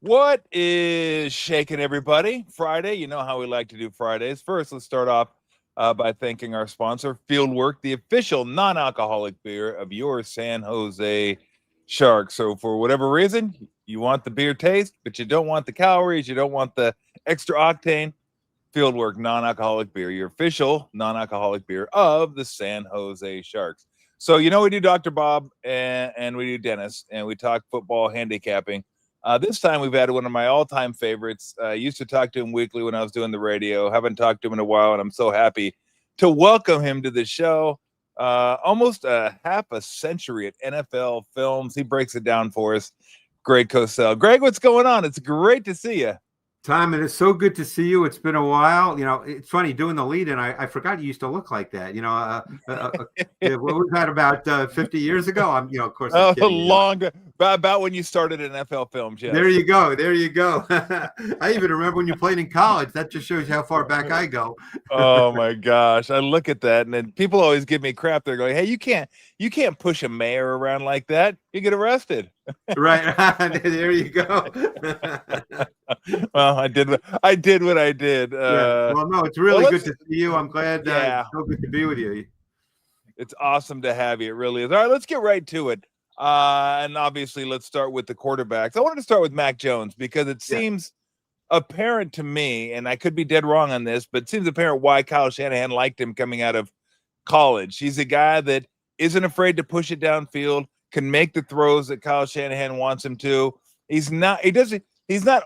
What is shaking, everybody? Friday, you know how we like to do Fridays. First, let's start off by thanking our sponsor, Fieldwork, the official non-alcoholic beer of your San Jose Sharks. So for whatever reason, you want the beer taste, but you don't want the calories, you don't want the extra octane, Fieldwork non-alcoholic beer, your official non-alcoholic beer of the San Jose Sharks. So, you know, we do Dr. Bob and we do Dennis, and we talk football handicapping. This time we've had one of my all-time favorites. I used to talk to him weekly when I was doing the radio. Haven't talked to him in a while, and I'm so happy to welcome him to the show. Almost a half a century at NFL Films. He breaks it down for us. Greg Cosell. Greg, what's going on? It's great to see you. Tom, it is so good to see you. It's been a while. You know, it's funny doing the lead, and I forgot you used to look like that. You know, what was that about 50 years ago? I'm, you know, of course. Oh, long about when you started in NFL Films. Yes. There you go. There you go. I even remember when you played in college. That just shows you how far back I go. Oh my gosh, I look at that, and then people always give me crap. They're going, "Hey, you can't push a mayor around like that. You get arrested." Right. There you go. Well, I did what I did. Yeah. Well, no, it's really good to see you. I'm glad. It's so good to be with you. It's awesome to have you. It really is. All right, let's get right to it. And obviously, let's start with the quarterbacks. I wanted to start with Mac Jones because it seems apparent to me, and I could be dead wrong on this, but it seems apparent why Kyle Shanahan liked him coming out of college. He's a guy that isn't afraid to push it downfield, can make the throws that Kyle Shanahan wants him to. He's not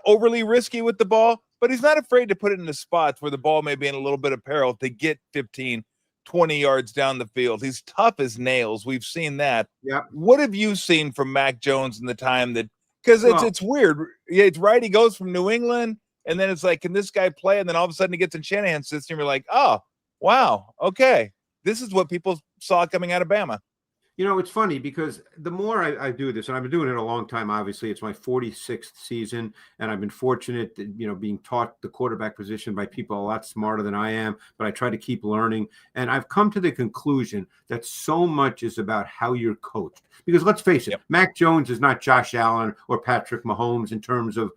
overly risky with the ball, but he's not afraid to put it in the spots where the ball may be in a little bit of peril to get 15, 20 yards down the field. He's tough as nails. We've seen that. Yeah. What have you seen from Mac Jones in the time that, because it's weird. Yeah, it's right. He goes from New England, and then it's like, can this guy play? And then all of a sudden he gets in Shanahan's system. You're like, oh, wow. Okay. This is what people saw coming out of Bama. You know, it's funny because the more I do this, and I've been doing it a long time, obviously, it's my 46th season, and I've been fortunate, being taught the quarterback position by people a lot smarter than I am, but I try to keep learning. And I've come to the conclusion that so much is about how you're coached. Because let's face it, Mac Jones is not Josh Allen or Patrick Mahomes in terms of,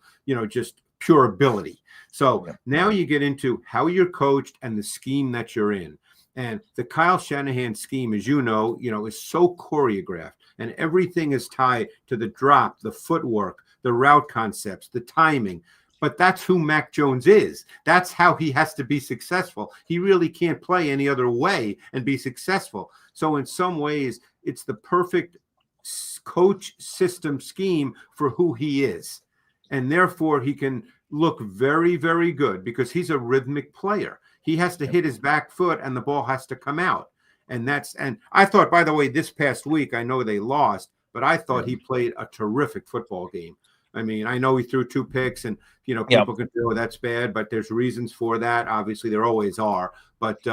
just pure ability. So now you get into how you're coached and the scheme that you're in. And the Kyle Shanahan scheme, as you know, is so choreographed, and everything is tied to the drop, the footwork, the route concepts, the timing. But that's who Mac Jones is. That's how he has to be successful. He really can't play any other way and be successful. So in some ways, it's the perfect coach system scheme for who he is. And therefore, he can look very, very good because he's a rhythmic player. He has to hit his back foot and the ball has to come out. And I thought, by the way, this past week, I know they lost, but I thought he played a terrific football game. I mean, I know he threw 2 picks and, people can feel that's bad, but there's reasons for that. Obviously, there always are. But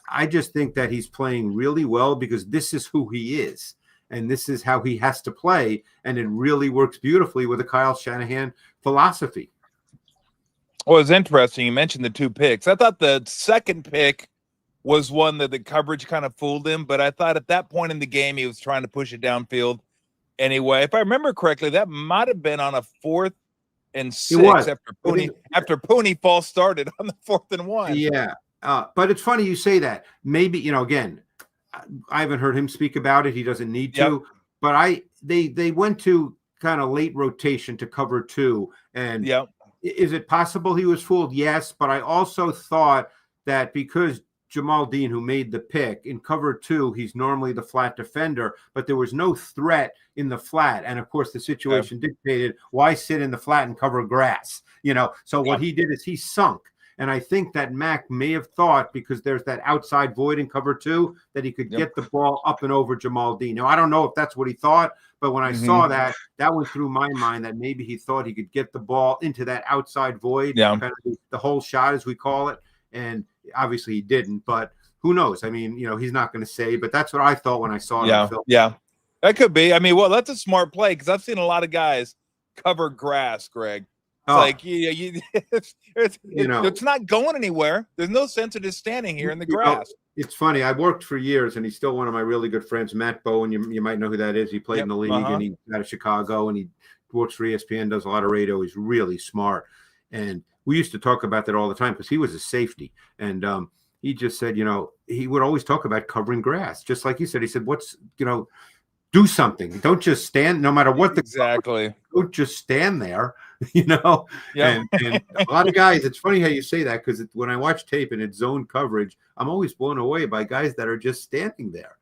I just think that he's playing really well because this is who he is. And this is how he has to play. And it really works beautifully with the Kyle Shanahan philosophy. Well, it's interesting. You mentioned the 2 picks. I thought the second pick was one that the coverage kind of fooled him, but I thought at that point in the game, he was trying to push it downfield anyway. If I remember correctly, that might have been on a 4th and 6 after Pooney false started on the 4th and 1. Yeah. But it's funny you say that. Maybe, again, I haven't heard him speak about it. He doesn't need to, but they went to kind of late rotation to cover 2. And is it possible he was fooled? Yes. But I also thought that because Jamal Dean, who made the pick in cover 2, he's normally the flat defender, but there was no threat in the flat. And of course the situation dictated why sit in the flat and cover grass, So what he did is he sunk. And I think that Mac may have thought, because there's that outside void in cover 2, that he could get the ball up and over Jamal Dean. Now, I don't know if that's what he thought, but when I saw that went through my mind that maybe he thought he could get the ball into that outside void, kind of the whole shot, as we call it. And obviously he didn't, but who knows? I mean, he's not going to say, but that's what I thought when I saw it on film. Yeah, that could be. I mean, well, that's a smart play because I've seen a lot of guys cover grass, Greg. It's like it's not going anywhere. There's no sense of just standing here in the grass. It's funny. I worked for years, and he's still one of my really good friends, Matt Bowen. You might know who that is. He played Yep. in the league, and he's out of Chicago, and he works for ESPN, does a lot of radio. He's really smart, and we used to talk about that all the time because he was a safety, and he just said, he would always talk about covering grass, just like you said. He said, "What's do something. Don't just stand. No matter what don't just stand there." Yeah. And a lot of guys. It's funny how you say that because when I watch tape and it's zone coverage, I'm always blown away by guys that are just standing there.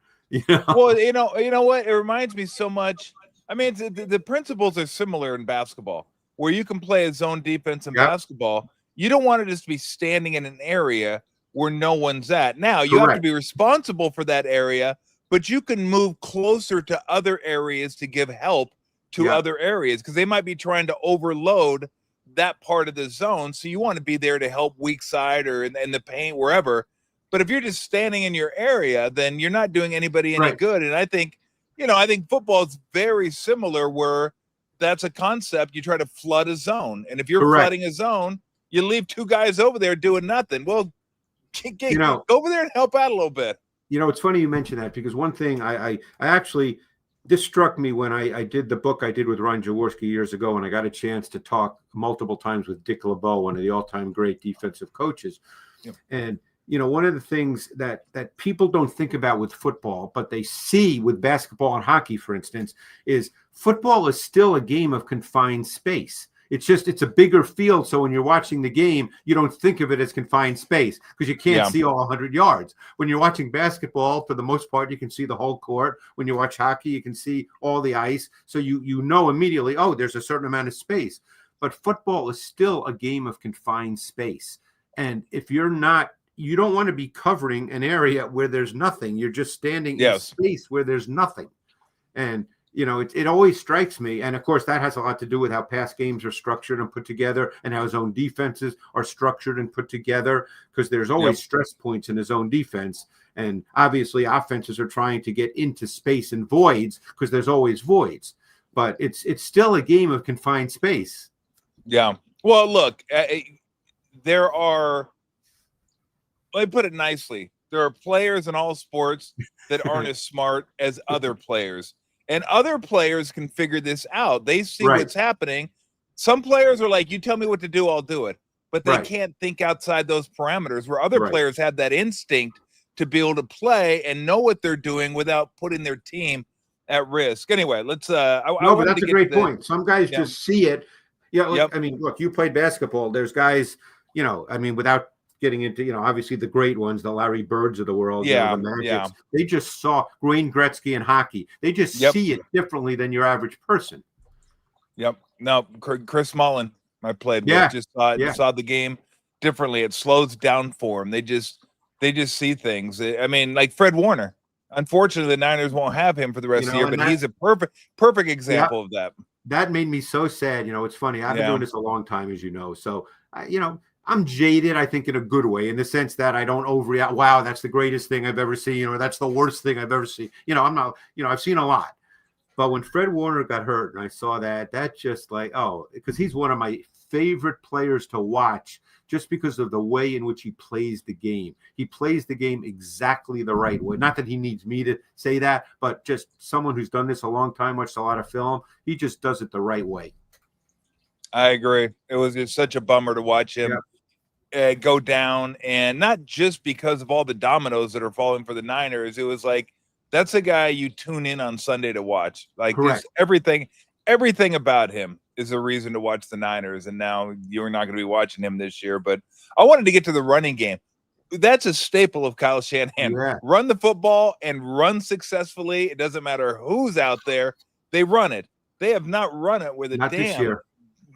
Well, you know what? It reminds me so much. I mean, the principles are similar in basketball, where you can play a zone defense in basketball. You don't want to just be standing in an area where no one's at. Now you have to be responsible for that area, but you can move closer to other areas to give help to other areas because they might be trying to overload that part of the zone. So you want to be there to help weak side or in the paint, wherever. But if you're just standing in your area, then you're not doing anybody any good. And I think, I think football is very similar where that's a concept. You try to flood a zone. And if you're flooding a zone, you leave two guys over there doing nothing. Well, go over there and help out a little bit. It's funny you mention that because one thing I actually, this struck me when I did the book I did with Ron Jaworski years ago, and I got a chance to talk multiple times with Dick LeBeau, one of the all-time great defensive coaches. Yep. And, one of the things that people don't think about with football, but they see with basketball and hockey, for instance, is football is still a game of confined space. It's a bigger field. So when you're watching the game, you don't think of it as confined space because you can't see all 100 yards. When you're watching basketball, for the most part, you can see the whole court. When you watch hockey, you can see all the ice. So you know immediately, oh, there's a certain amount of space. But football is still a game of confined space. And if you don't want to be covering an area where there's nothing. You're just standing in space where there's nothing. And it always strikes me. And of course, that has a lot to do with how past games are structured and put together and how zone defenses are structured and put together, because there's always stress points in a zone defense. And obviously, offenses are trying to get into space and voids because there's always voids. But it's still a game of confined space. Yeah. Well, look, let me put it nicely. There are players in all sports that aren't as smart as other players. And other players can figure this out. They see what's happening. Some players are like, you tell me what to do, I'll do it. But they can't think outside those parameters, where other players have that instinct to be able to play and know what they're doing without putting their team at risk. Anyway, let's but that's a great point. Some guys just see it. I mean, look, you played basketball. There's guys, without getting into, obviously the great ones, the Larry Birds of the world, the Magics, they just saw Wayne Gretzky in hockey. They just see it differently than your average person. Yep. No, Chris Mullen, I played with, just saw the game differently. It slows down for him. They just see things. I mean, like Fred Warner. Unfortunately, the Niners won't have him for the rest of the year, but he's a perfect example of that. That made me so sad. It's funny. I've been doing this a long time, as you know. So, I'm jaded, I think, in a good way, in the sense that I don't overreact. Wow, that's the greatest thing I've ever seen, or that's the worst thing I've ever seen. I'm not, I've seen a lot. But when Fred Warner got hurt and I saw that just like, because he's one of my favorite players to watch just because of the way in which he plays the game. He plays the game exactly the right way. Not that he needs me to say that, but just someone who's done this a long time, watched a lot of film, he just does it the right way. I agree. It was just such a bummer to watch him go down, and not just because of all the dominoes that are falling for the Niners. It was like, that's a guy you tune in on Sunday to watch. Like, just everything about him is a reason to watch the Niners. And now you're not going to be watching him this year. But I wanted to get to the running game. That's a staple of Kyle Shanahan. Run the football and run successfully. It doesn't matter who's out there. They run it. They have not run it with a damn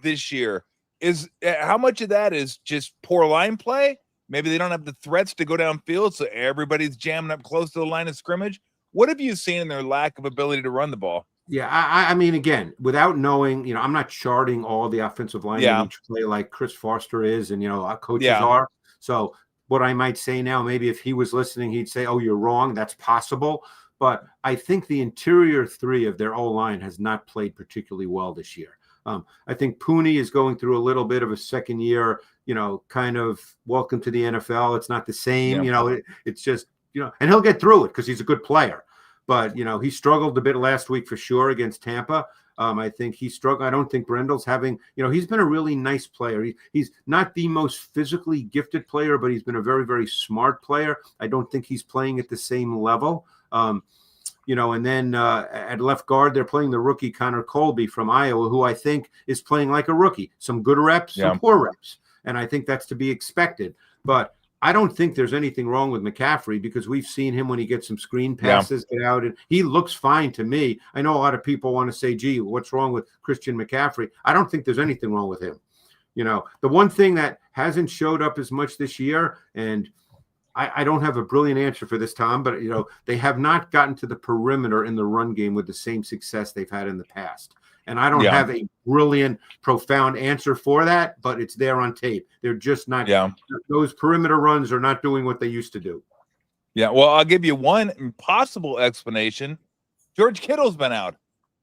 this year. Is how much of that is just poor line play? Maybe they don't have the threats to go downfield, so everybody's jamming up close to the line of scrimmage. What have you seen in their lack of ability to run the ball? Yeah, I mean, again, without knowing, I'm not charting all the offensive line in each play like Chris Foster is, and our coaches are. So what I might say now, maybe if he was listening, he'd say, "Oh, you're wrong." That's possible, but I think the interior three of their O-line has not played particularly well this year. I think Pooney is going through a little bit of a second year, kind of welcome to the NFL. It's not the same, it's just and he'll get through it because he's a good player. But, he struggled a bit last week for sure against Tampa. I think he struggled. I don't think Brendel's having, he's been a really nice player. He's not the most physically gifted player, but he's been a very, very smart player. I don't think he's playing at the same level. And then at left guard, they're playing the rookie Connor Colby from Iowa, who I think is playing like a rookie. Some good reps, some poor reps. And I think that's to be expected. But I don't think there's anything wrong with McCaffrey because we've seen him when he gets some screen passes, get out, and he looks fine to me. I know a lot of people want to say, gee, what's wrong with Christian McCaffrey? I don't think there's anything wrong with him. The one thing that hasn't showed up as much this year, and I don't have a brilliant answer for this, Tom, but, they have not gotten to the perimeter in the run game with the same success they've had in the past. And I don't have a brilliant, profound answer for that, but it's there on tape. They're just not those perimeter runs are not doing what they used to do. Yeah, well, I'll give you one possible explanation. George Kittle's been out.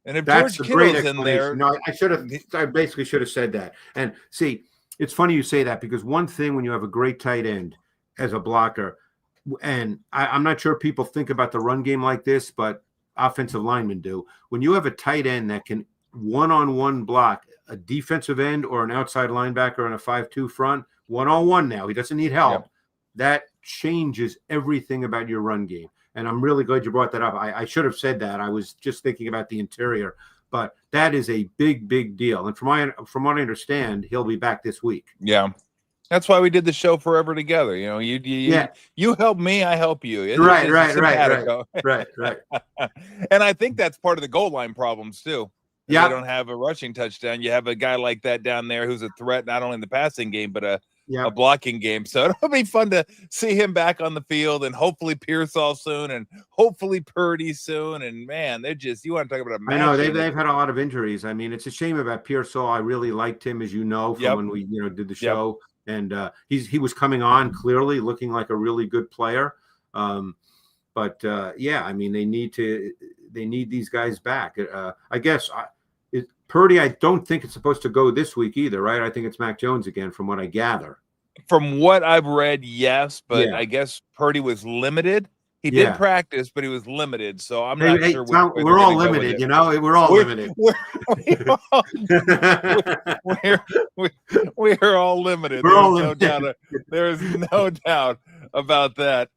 And if That's George a great Kittle's in there. No, I basically should have said that. And see, it's funny you say that because one thing when you have a great tight end as a blocker, and I'm not sure people think about the run game like this, but offensive linemen do. When you have a tight end that can one-on-one block a defensive end or an outside linebacker in a 5-2 front, one-on-one now. He doesn't need help. That changes everything about your run game. And I'm really glad you brought that up. I should have said that. I was just thinking about the interior. But that is a big, big deal. And from what I understand, he'll be back this week. Yeah. That's why we did the show forever together. You help me, I help you. Right. And I think that's part of the goal line problems too. Yeah. They don't have a rushing touchdown. You have a guy like that down there who's a threat, not only in the passing game, but a blocking game. So it'll be fun to see him back on the field and hopefully Pearsall soon and hopefully Purdy soon. And man, you want to talk about a match. I know they've had a lot of injuries. I mean, it's a shame about Pearsall. I really liked him, as you know, from when we, did the show. And he was coming on clearly looking like a really good player. I mean, they need these guys back. I guess Purdy, I don't think it's supposed to go this week either, right? I think it's Mac Jones again, from what I gather. From what I've read, yes, but I guess Purdy was limited. He did practice, but he was limited. So I'm not sure. We're all limited, We're all limited. We're all limited. There's no doubt about that.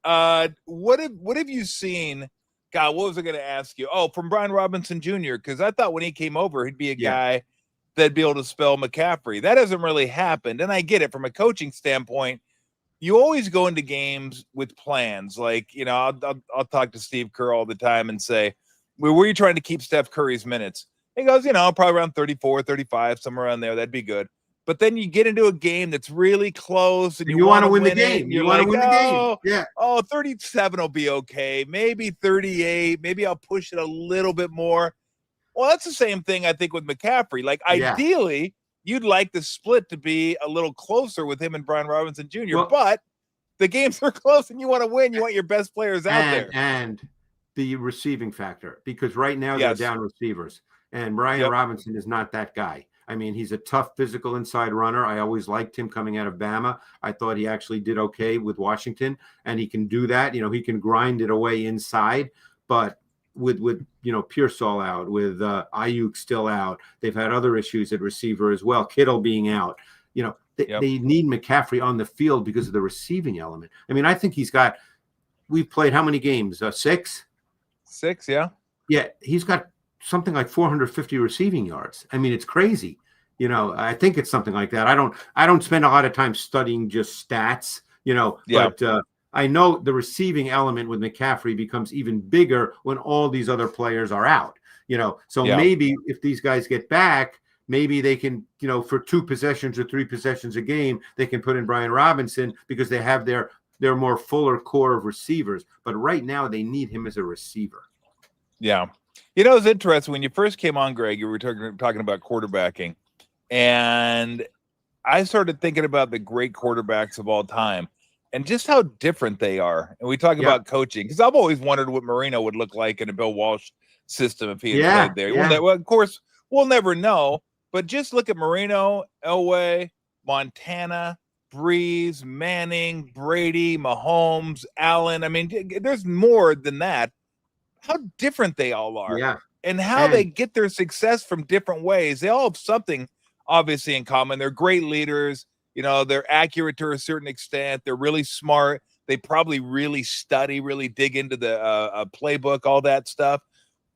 What have you seen? God, what was I going to ask you? Oh, from Brian Robinson Jr., because I thought when he came over, he'd be a guy that'd be able to spell McCaffrey. That hasn't really happened. And I get it from a coaching standpoint. You always go into games with plans. Like, I'll talk to Steve Kerr all the time and say, where were you trying to keep Steph Curry's minutes? He goes, probably around 34, 35, somewhere around there. That'd be good. But then you get into a game that's really close and you want to win the game. You want to win the game. Yeah. Oh, 37 will be okay. Maybe 38. Maybe I'll push it a little bit more. Well, that's the same thing I think with McCaffrey. Like, ideally, you'd like the split to be a little closer with him and Brian Robinson Jr., but the games are close and you want to win. You want your best players out there. And the receiving factor, because right now they're down receivers. And Brian Robinson is not that guy. I mean, he's a tough physical inside runner. I always liked him coming out of Bama. I thought he actually did okay with Washington, and he can do that. He can grind it away inside. But with Pearsall out, with Ayuk still out, they've had other issues at receiver as well. Kittle being out. They need McCaffrey on the field because of the receiving element. I mean, I think we've played how many games? 6? 6, yeah. Yeah, he's got something like 450 receiving yards. I mean, it's crazy. I think it's something like that. I don't spend a lot of time studying just stats, but I know the receiving element with McCaffrey becomes even bigger when all these other players are out, maybe if these guys get back, maybe they can, for 2 possessions or 3 possessions a game, they can put in Brian Robinson because they have their more fuller core of receivers. But right now they need him as a receiver. Yeah. It's interesting. When you first came on, Greg, you were talking about quarterbacking. And I started thinking about the great quarterbacks of all time and just how different they are. And we talk about coaching, because I've always wondered what Marino would look like in a Bill Walsh system if he had played there. Yeah. Well, of course, we'll never know. But just look at Marino, Elway, Montana, Breeze, Manning, Brady, Mahomes, Allen. I mean, there's more than that. How different they all are. Yeah. And how they get their success from different ways. They all have something obviously in common. They're great leaders. You know, they're accurate to a certain extent. They're really smart. They probably really study, really dig into the playbook, all that stuff.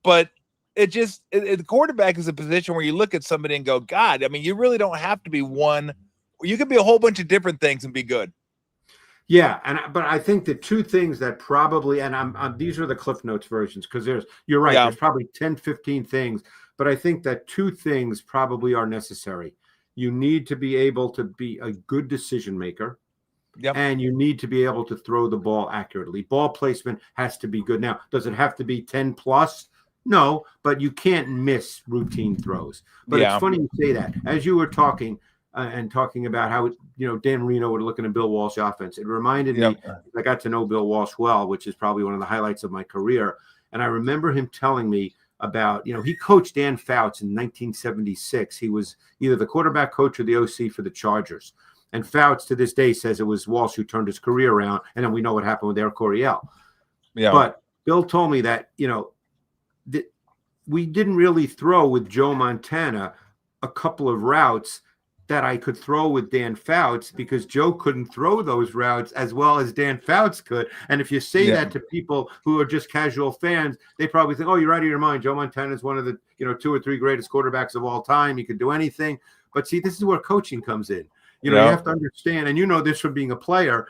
But the quarterback is a position where you look at somebody and go, God, I mean, you really don't have to be one. You could be a whole bunch of different things and be good. Yeah, but I think the two things that probably, and I'm these are the Cliff Notes versions, because you're right, there's probably 10, 15 things, but I think that two things probably are necessary. You need to be able to be a good decision maker, and you need to be able to throw the ball accurately. Ball placement has to be good. Now, does it have to be 10 plus? No, but you can't miss routine throws. But it's funny you say that. As you were talking, and talking about how, Dan Marino would look at a Bill Walsh offense. It reminded me, I got to know Bill Walsh well, which is probably one of the highlights of my career. And I remember him telling me about, he coached Dan Fouts in 1976. He was either the quarterback coach or the OC for the Chargers. And Fouts to this day says it was Walsh who turned his career around. And then we know what happened with Eric Coryell. Yeah. But Bill told me that, we didn't really throw with Joe Montana a couple of routes that I could throw with Dan Fouts, because Joe couldn't throw those routes as well as Dan Fouts could. And if you say that to people who are just casual fans, they probably think, oh, you're out of your mind. Joe Montana is one of the 2 or 3 greatest quarterbacks of all time. He could do anything. But see, this is where coaching comes in. You have to understand, and this from being a player,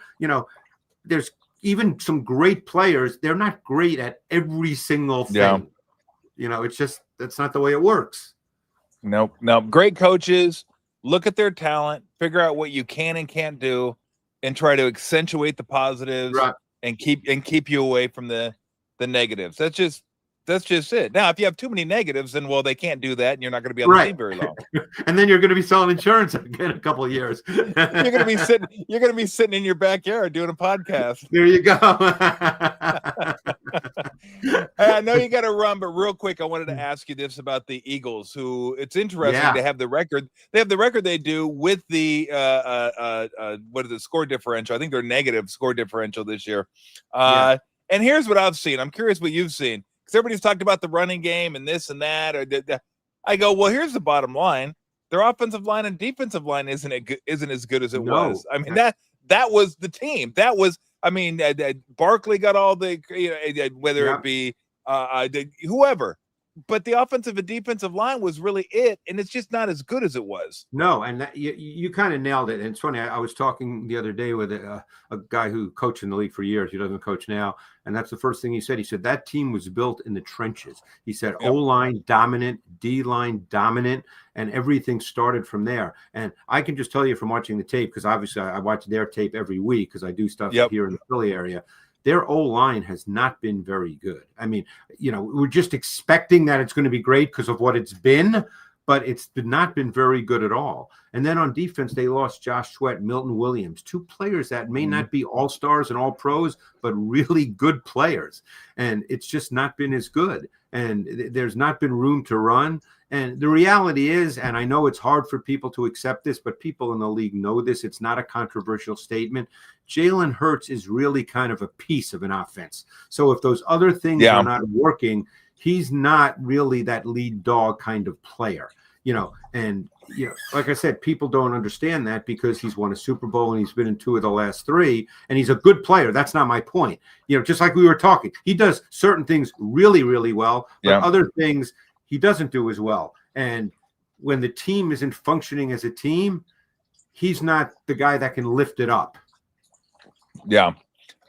there's even some great players. They're not great at every single thing. It's just, that's not the way it works. Nope. Great coaches look at their talent, figure out what you can and can't do, and try to accentuate the positives and keep you away from the negatives. That's just it. Now, if you have too many negatives, then they can't do that, and you're not going to be on the team very long. And then you're going to be selling insurance again in a couple of years. You're going to be sitting in your backyard doing a podcast. There you go. I know you got to run, but real quick, I wanted to ask you this about the Eagles, who it's interesting to have the record. They have the record they do with the what is the score differential? I think they're negative score differential this year. And here's what I've seen. I'm curious what you've seen. Everybody's talked about the running game and this and that. I go, well, here's the bottom line: their offensive line and defensive line isn't as good as it was. I mean, that was the team. That was, Barkley got all the, whether it be whoever, but the offensive and defensive line was really it, and it's just not as good as it was. No, and you kind of nailed it. And it's funny. I was talking the other day with a guy who coached in the league for years. He doesn't coach now. And that's the first thing he said. He said that team was built in the trenches. He said O-line dominant, D-line dominant, and everything started from there. And I can just tell you from watching the tape, because obviously I watch their tape every week because I do stuff here in the Philly area. Their O-line has not been very good. I mean, we're just expecting that it's going to be great because of what it's been, but it's not been very good at all. And then on defense, they lost Josh Sweat, Milton Williams, 2 players that may not be all-stars and all-pros, but really good players. And it's just not been as good. And there's not been room to run. And the reality is, and I know it's hard for people to accept this, but people in the league know this. It's not a controversial statement. Jalen Hurts is really kind of a piece of an offense. So if those other things are not working, he's not really that lead dog kind of player. And like I said, people don't understand that because he's won a Super Bowl and he's been in 2 of the last 3, and he's a good player. That's not my point. Just like we were talking, he does certain things really, really well, but other things he doesn't do as well. And when the team isn't functioning as a team, he's not the guy that can lift it up. Yeah.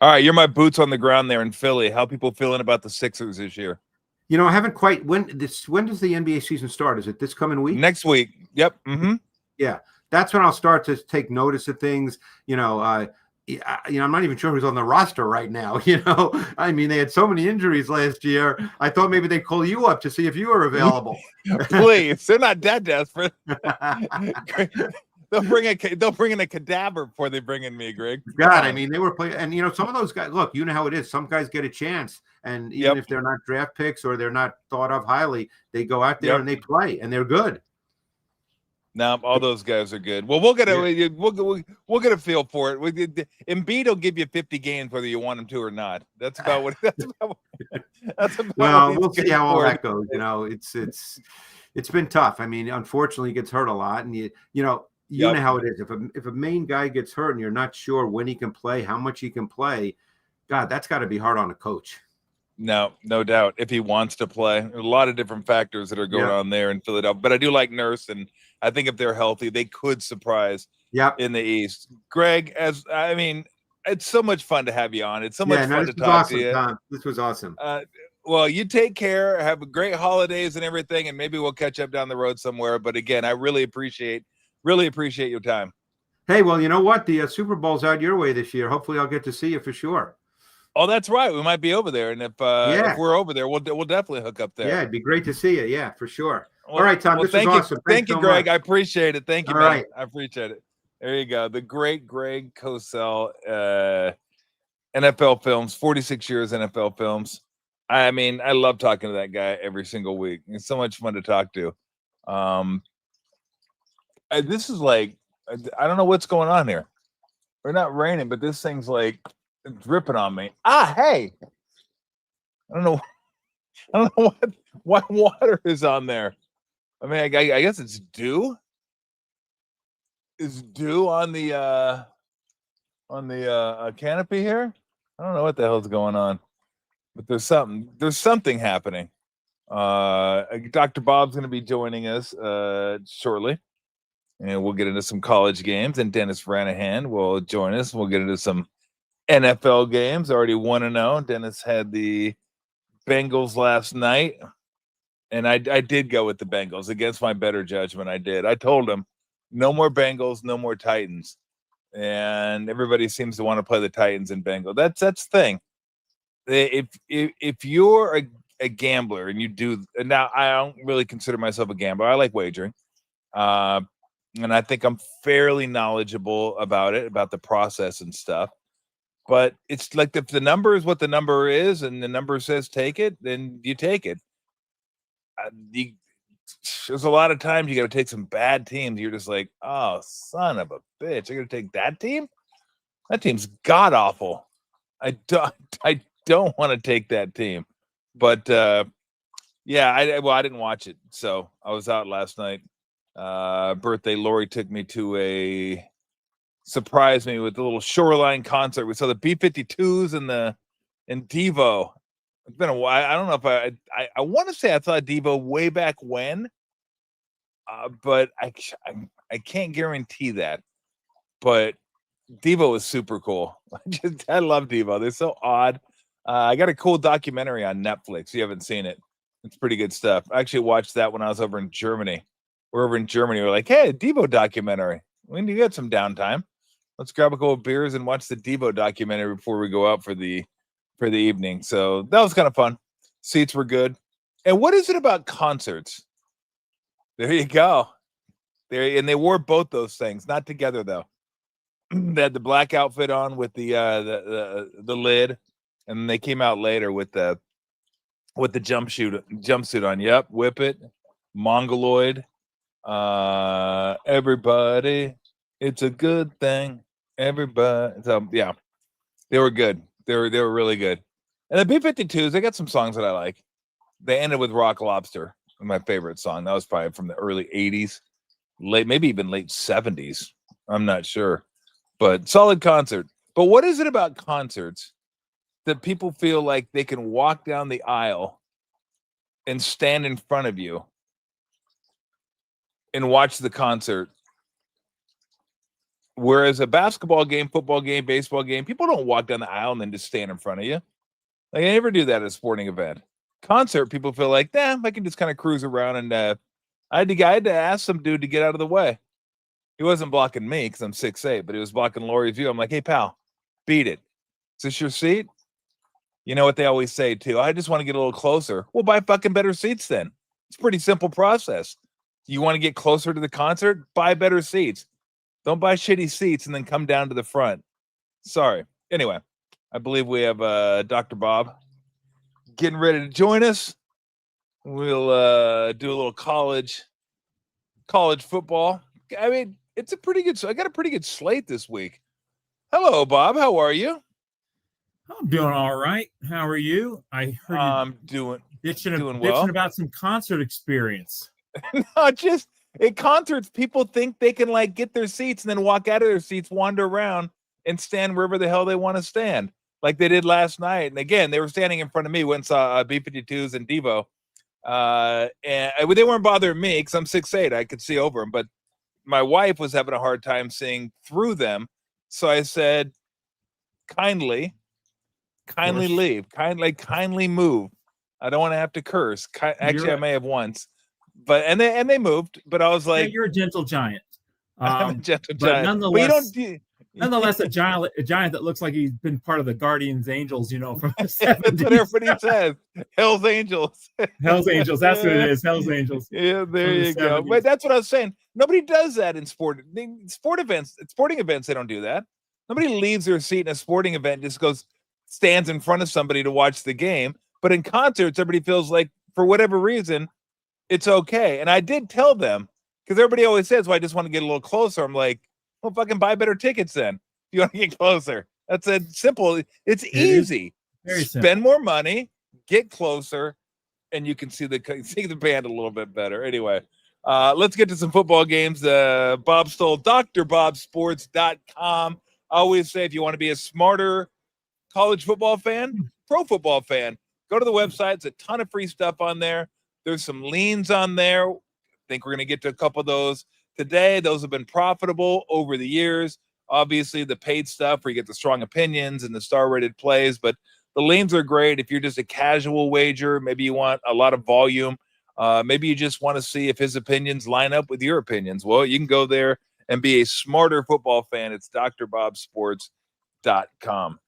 All right, you're my boots on the ground there in Philly. How people feeling about the Sixers this year? I haven't quite. When does the NBA season start? Is it this coming week? Next week. Yep. Mm-hmm. Yeah, that's when I'll start to take notice of things. I'm not even sure who's on the roster right now. I mean, they had so many injuries last year. I thought maybe they'd call you up to see if you were available. Please, they're not that desperate. They'll bring in a cadaver before they bring in me, Greg. God, I mean, they were playing, and some of those guys. Look, you know how it is. Some guys get a chance, and even if they're not draft picks or they're not thought of highly, they go out there and they play, and they're good. No, all those guys are good. Well, we'll get a feel for it. Embiid will give you 50 games whether you want him to or not. That's about what. That's about Well, what we'll see how all for. that goes. You know, it's been tough. I mean, unfortunately, he gets hurt a lot, and you know Yep. how it is. If a main guy gets hurt and you're not sure when he can play, how much he can play, God, that's got to be hard on a coach. No doubt. If he wants to play, a lot of different factors that are going on there in Philadelphia. But I do like Nurse, and I think if they're healthy, they could surprise in the East. Greg, it's so much fun to have you on. It's so much fun to talk to you. Tom. This was awesome. Well, you take care. Have a great holidays and everything, and maybe we'll catch up down the road somewhere. But again, I really appreciate your time. Hey, well, you know what? The Super Bowl's out your way this year. Hopefully, I'll get to see you for sure. Oh, that's right. We might be over there, and if we're over there, we'll definitely hook up there. Yeah, it'd be great to see you. Yeah, for sure. Well, all right, Tom. This was awesome. Thank you, Greg. I appreciate it. Thank you, man. Right. I appreciate it. There you go. The great Greg Cosell, NFL Films, 46 years NFL Films. I mean, I love talking to that guy every single week. It's so much fun to talk to. This is like, I don't know what's going on here. We're not raining, but this thing's like dripping on me. Hey, I don't know what water is on there. I mean, I guess it's dew. Is dew on the canopy here? I don't know what the hell's going on, but there's something happening. Dr. Bob's going to be joining us shortly, and we'll get into some college games. And Dennis Ranahan will join us. We'll get into some NFL games. Already 1-0. Dennis had the Bengals last night, and I did go with the Bengals against my better judgment. I did. I told him no more Bengals, no more Titans, and everybody seems to want to play the Titans and Bengals. That's the thing. If you're a gambler and you do now, I don't really consider myself a gambler. I like wagering, and I think I'm fairly knowledgeable about it, about the process and stuff. But it's like if the number is what the number is, and the number says take it, then you take it. There's a lot of times you got to take some bad teams. You're just like, oh, son of a bitch, I got to take that team. That team's god awful. I don't want to take that team. But yeah, I didn't watch it, so I was out last night. Birthday, Lori took me to surprised me with a little Shoreline concert. We saw the B-52s and Devo. It's been a while. I don't know if I want to say I saw Devo way back when, but I can't guarantee that. But Devo is super cool. I love Devo. They're so odd. I got a cool documentary on Netflix. You haven't seen it. It's pretty good stuff. I actually watched that when I was over in Germany. We're over in Germany. We're like, hey, a Devo documentary. When do you get some downtime? Let's grab a couple of beers and watch the Devo documentary before we go out for the evening. So that was kind of fun. Seats were good. And what is it about concerts? There you go. And they wore both those things, not together though. They had the black outfit on with the lid, and they came out later with the jumpsuit on. Yep, Whip It, Mongoloid, everybody. It's a good thing. Everybody. So yeah, they were good. They were really good. And the B-52s, they got some songs that I like. They ended with Rock Lobster, my favorite song. That was probably from the early 80s, maybe even late 70s. I'm not sure. But solid concert. But what is it about concerts that people feel like they can walk down the aisle and stand in front of you and watch the concert? Whereas a basketball game, football game, baseball game, people don't walk down the aisle and then just stand in front of you. Like, I never do that at a sporting event. Concert, people feel like, I can just kind of cruise around. And I had to ask some dude to get out of the way. He wasn't blocking me because I'm 6'8", but he was blocking Lori's view. I'm like, hey, pal, beat it. Is this your seat? You know what they always say, too? I just want to get a little closer. Well, buy fucking better seats then. It's a pretty simple process. You want to get closer to the concert? Buy better seats. Don't buy shitty seats and then come down to the front. Sorry. Anyway, I believe we have Dr. Bob getting ready to join us. We'll do a little college college football. I mean, it's a pretty good. I got a pretty good slate this week. Hello, Bob. How are you? I'm doing all right. How are you? I heard you I'm doing bitching well. about some concert experience. Not just at concerts, people think they can like get their seats and then walk out of their seats, wander around, and stand wherever the hell they want to stand, like they did last night. And again, they were standing in front of me. Went and saw B-52s and Devo, and they weren't bothering me because I'm 6'8". I could see over them, but my wife was having a hard time seeing through them. So I said, kindly leave, kindly move. I don't want to have to curse. Actually, I may have once, but and they moved. But I was like, yeah, you're a gentle giant. I'm a gentle but giant. nonetheless, But nonetheless, a giant that looks like he's been part of the Guardians Angels, from the 70s. That's what everybody says. Hell's Angels. Hell's Angels. That's what it is. Hell's Angels. Yeah, there you go. But that's what I was saying. Nobody does that in sporting events. They don't do that. Nobody leaves their seat in a sporting event and just stands in front of somebody to watch the game. But in concerts, everybody feels like, for whatever reason, it's okay. And I did tell them, because everybody always says, well, I just want to get a little closer. I'm like, well, fucking buy better tickets then. If you want to get closer. That's a simple. It's easy. Very Spend simple. more money, get closer, and you can see the band a little bit better. Anyway, let's get to some football games. Bob Stoll, drbobsports.com. I always say, if you want to be a smarter college football fan, pro football fan, go to the website. It's a ton of free stuff on there. There's some leans on there. I think we're going to get to a couple of those today. Those have been profitable over the years. Obviously, the paid stuff where you get the strong opinions and the star-rated plays, but the leans are great if you're just a casual wager. Maybe you want a lot of volume. Maybe you just want to see if his opinions line up with your opinions. Well, you can go there and be a smarter football fan. It's drbobsports.com.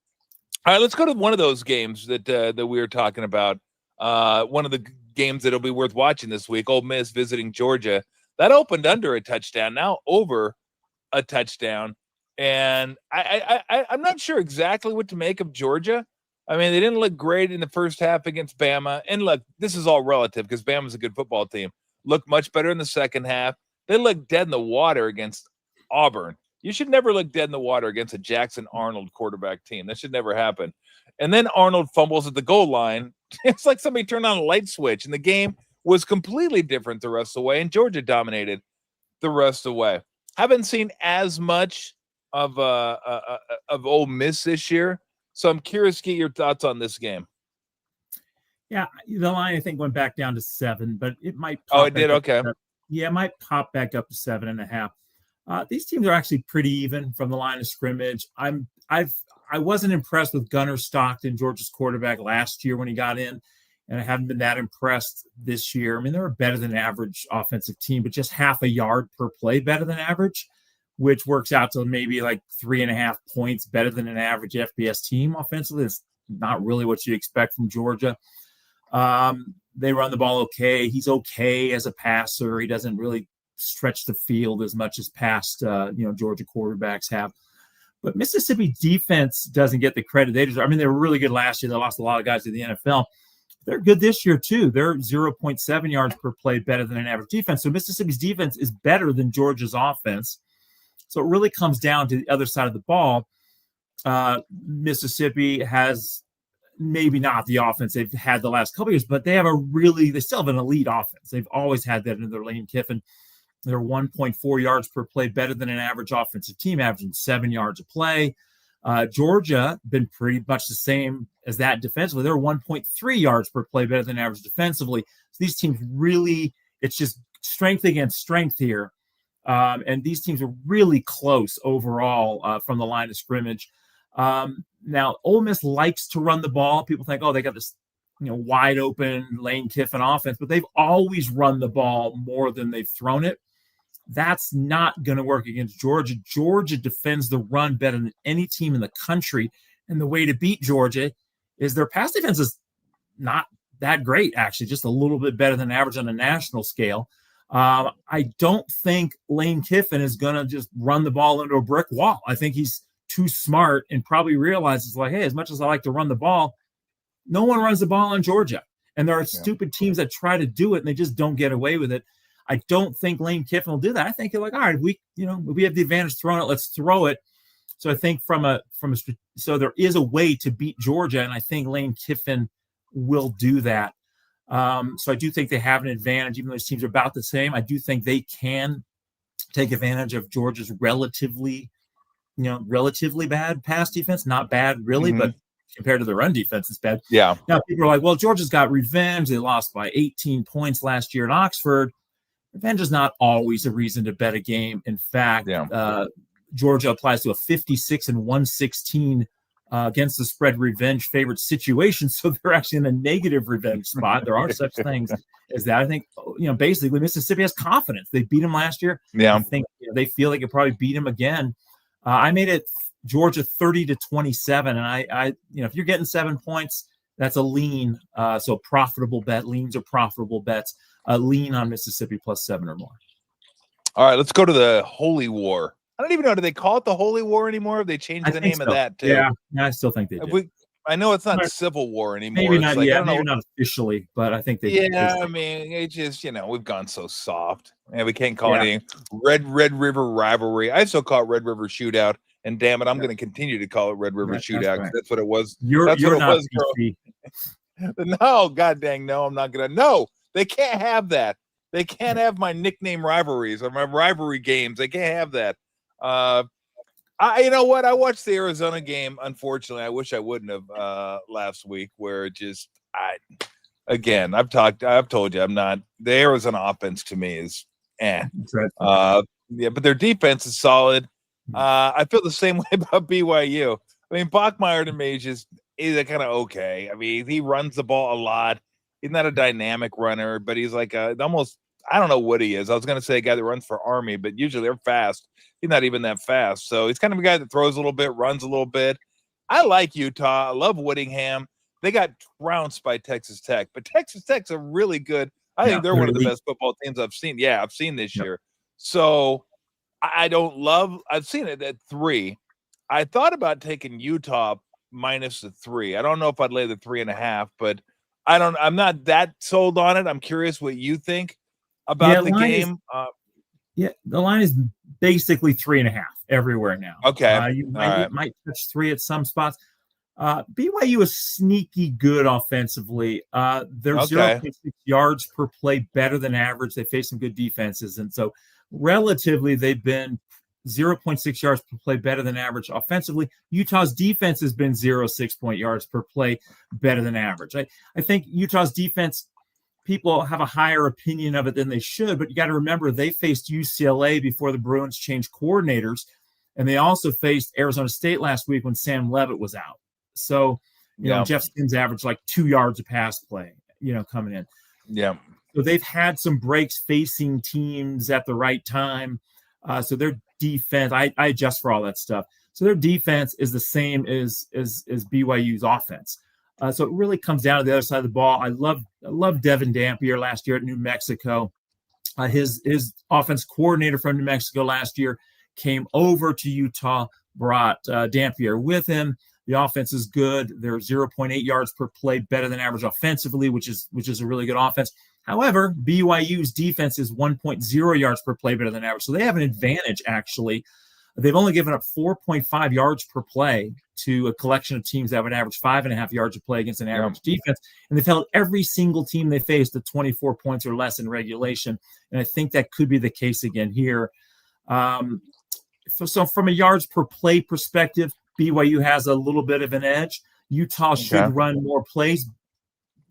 All right, let's go to one of those games that we were talking about. One of the games that'll be worth watching this week, Ole Miss visiting Georgia. That opened under a touchdown, now over a touchdown. And I'm not sure exactly what to make of Georgia. I mean, they didn't look great in the first half against Bama. And look, this is all relative because Bama's a good football team. Looked much better in the second half. They looked dead in the water against Auburn. You should never look dead in the water against a Jackson Arnold quarterback team. That should never happen. And then Arnold fumbles at the goal line. It's like somebody turned on a light switch, and the game was completely different the rest of the way, and Georgia dominated the rest of the way. Haven't seen as much of Ole Miss this year, so I'm curious to get your thoughts on this game. Yeah, the line I think went back down to 7, but it might. Oh, it did. Okay. Yeah, it might pop back up to 7.5. These teams are actually pretty even from the line of scrimmage. I wasn't impressed with Gunnar Stockton, Georgia's quarterback, last year when he got in, and I haven't been that impressed this year. I mean, they're a better than average offensive team, but just half a yard per play better than average, which works out to maybe like 3.5 points better than an average FBS team offensively. It's not really what you expect from Georgia. They run the ball okay. He's okay as a passer. He doesn't really stretch the field as much as past Georgia quarterbacks have. But Mississippi defense doesn't get the credit they deserve. I mean, they were really good last year. They lost a lot of guys to the NFL. They're good this year, too. They're 0.7 yards per play better than an average defense. So Mississippi's defense is better than Georgia's offense. So it really comes down to the other side of the ball. Mississippi has maybe not the offense they've had the last couple of years, but they still have an elite offense. They've always had that in their Lane Kiffin. They're 1.4 yards per play better than an average offensive team, averaging 7 yards a play. Georgia been pretty much the same as that defensively. They're 1.3 yards per play better than average defensively. So these teams really, it's just strength against strength here. And these teams are really close overall from the line of scrimmage. Now, Ole Miss likes to run the ball. People think, oh, they got this wide open Lane Kiffin offense, but they've always run the ball more than they've thrown it. That's not going to work against Georgia. Georgia defends the run better than any team in the country. And the way to beat Georgia is their pass defense is not that great, actually, just a little bit better than average on a national scale. I don't think Lane Kiffin is going to just run the ball into a brick wall. I think he's too smart and probably realizes, like, hey, as much as I like to run the ball, no one runs the ball in Georgia. And there are stupid teams that try to do it, and they just don't get away with it. I don't think Lane Kiffin will do that. I think they're like, all right, we have the advantage throwing it. Let's throw it. So I think so there is a way to beat Georgia, and I think Lane Kiffin will do that. So I do think they have an advantage, even though these teams are about the same. I do think they can take advantage of Georgia's relatively bad pass defense. Not bad, really, but compared to the run defense, it's bad. Yeah. Now people are like, well, Georgia's got revenge. They lost by 18 points last year at Oxford. Revenge is not always a reason to bet a game. In fact, Georgia applies to a 56-116 against the spread revenge favorite situation. So they're actually in a negative revenge spot. There are such things as that. I think, basically Mississippi has confidence. They beat them last year. Yeah. I think they feel they could probably beat them again. I made it Georgia 30-27. And I if you're getting 7 points, that's a lean. So profitable bet. Leans are profitable bets. A lean on Mississippi +7 or more. All right, let's go to the Holy War. I don't even know. Do they call it the Holy War anymore? Have they changed the name of that too? Yeah, I still think they do. I know it's not Civil War anymore. Maybe not. Like, maybe not officially, but I think they. Yeah, I mean, it just we've gone so soft. Yeah, we can't call it anything. Red River Rivalry. I still call it Red River Shootout, and damn it, I'm going to continue to call it Red River Shootout. Right. That's what it was. You're what not it was. No, god dang, no, I'm not gonna. No, they can't have that. They can't have my nickname rivalries or my rivalry games. They can't have that. You know what? I watched the Arizona game. Unfortunately, I wish I wouldn't have last week. Where it just, I've told you, I'm not. The Arizona offense to me is, yeah, but their defense is solid. I feel the same way about BYU. I mean, Bachmeier to me is kind of okay. I mean, he runs the ball a lot. He's not a dynamic runner, but he's like almost. I don't know what he is. I was going to say a guy that runs for Army, but usually they're fast. He's not even that fast. So he's kind of a guy that throws a little bit, runs a little bit. I like Utah. I love Whittingham. They got trounced by Texas Tech, but Texas Tech's a really good. I think they're one of the best football teams I've seen. Yeah, I've seen this year. So I've seen it at 3. I thought about taking Utah minus the 3. I don't know if I'd lay the 3.5, but I'm not that sold on it. I'm curious what you think about the game. The line is basically 3.5 everywhere now. Okay. You might touch 3 at some spots. BYU is sneaky good offensively. They're 0.6 yards per play better than average. They face some good defenses. And so relatively, they've been 0.6 yards per play better than average offensively. Utah's defense has been 0.6 point yards per play better than average. I think Utah's defense, people have a higher opinion of it than they should, but you got to remember they faced UCLA before the Bruins changed coordinators, and they also faced Arizona State last week when Sam Leavitt was out. So, Jeff Sims averaged like 2 yards a pass play, coming in. Yeah. So they've had some breaks facing teams at the right time. So their defense, I adjust for all that stuff. So their defense is the same as BYU's offense. So it really comes down to the other side of the ball. I love Devin Dampier last year at New Mexico. His offense coordinator from New Mexico last year came over to Utah, brought Dampier with him. The offense is good. They're 0.8 yards per play better than average offensively, which is a really good offense. However, BYU's defense is 1.0 yards per play better than average. So they have an advantage, actually. They've only given up 4.5 yards per play to a collection of teams that would average 5.5 yards a play against an average defense. And they've held every single team they faced to 24 points or less in regulation. And I think that could be the case again here. So from a yards per play perspective, BYU has a little bit of an edge. Utah should run more plays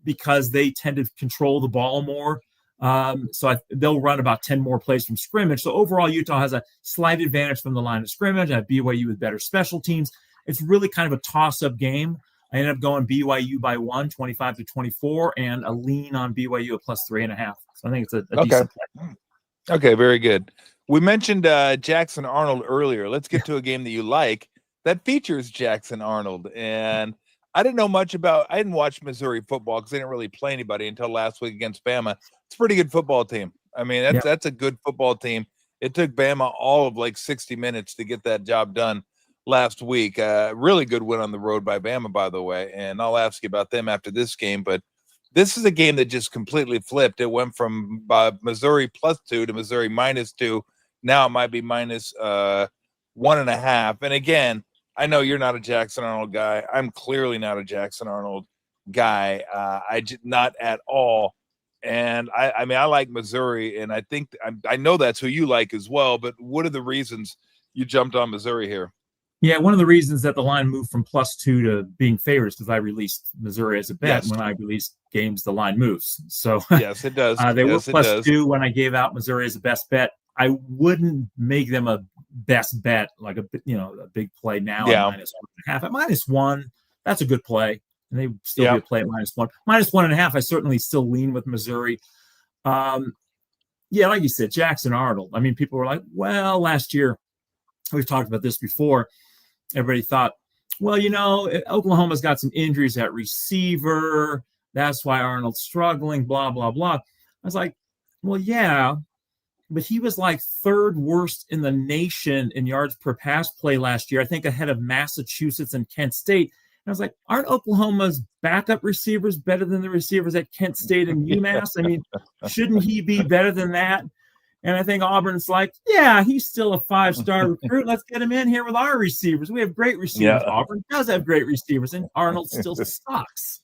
because they tend to control the ball more. They'll run about 10 more plays from scrimmage. So overall, Utah has a slight advantage from the line of scrimmage. I have BYU with better special teams. It's really kind of a toss-up game. I ended up going BYU by 1, 25-24, and a lean on BYU at +3.5. So I think it's a decent play. Okay, very good. We mentioned Jackson Arnold earlier. Let's get to a game that you like that features Jackson Arnold. And I didn't know much about – I didn't watch Missouri football because they didn't really play anybody until last week against Bama. It's a pretty good football team. I mean, that's a good football team. It took Bama all of like 60 minutes to get that job done last week. Really good win on the road by Bama, by the way. And I'll ask you about them after this game. But This is a game that just completely flipped. It went from Missouri +2 to Missouri -2. Now it might be minus 1.5. And again, I know you're not a Jackson Arnold guy. I'm clearly not a Jackson Arnold guy. Not at all. And I mean, I like Missouri, and I think I know that's who you like as well. But what are the reasons you jumped on Missouri here? Yeah, one of the reasons that the line moved from +2 to being favorites because I released Missouri as a bet. Yes. When I release games, the line moves. So yes, it does. They yes, were +2 when I gave out Missouri as a best bet. I wouldn't make them a best bet, like a big play now at -1.5. At -1, that's a good play, and they still be a play at -1. -1.5, I certainly still lean with Missouri. Yeah, like you said, Jackson Arnold. I mean, people were like, well, last year, we've talked about this before. Everybody thought, well, Oklahoma's got some injuries at receiver. That's why Arnold's struggling, blah, blah, blah. I was like, well, yeah, but he was like third worst in the nation in yards per pass play last year, I think ahead of Massachusetts and Kent State. And I was like, aren't Oklahoma's backup receivers better than the receivers at Kent State and UMass? I mean, shouldn't he be better than that? And I think Auburn's like, yeah, he's still a 5-star recruit. Let's get him in here with our receivers. We have great receivers. Yeah. Auburn does have great receivers, and Arnold still sucks.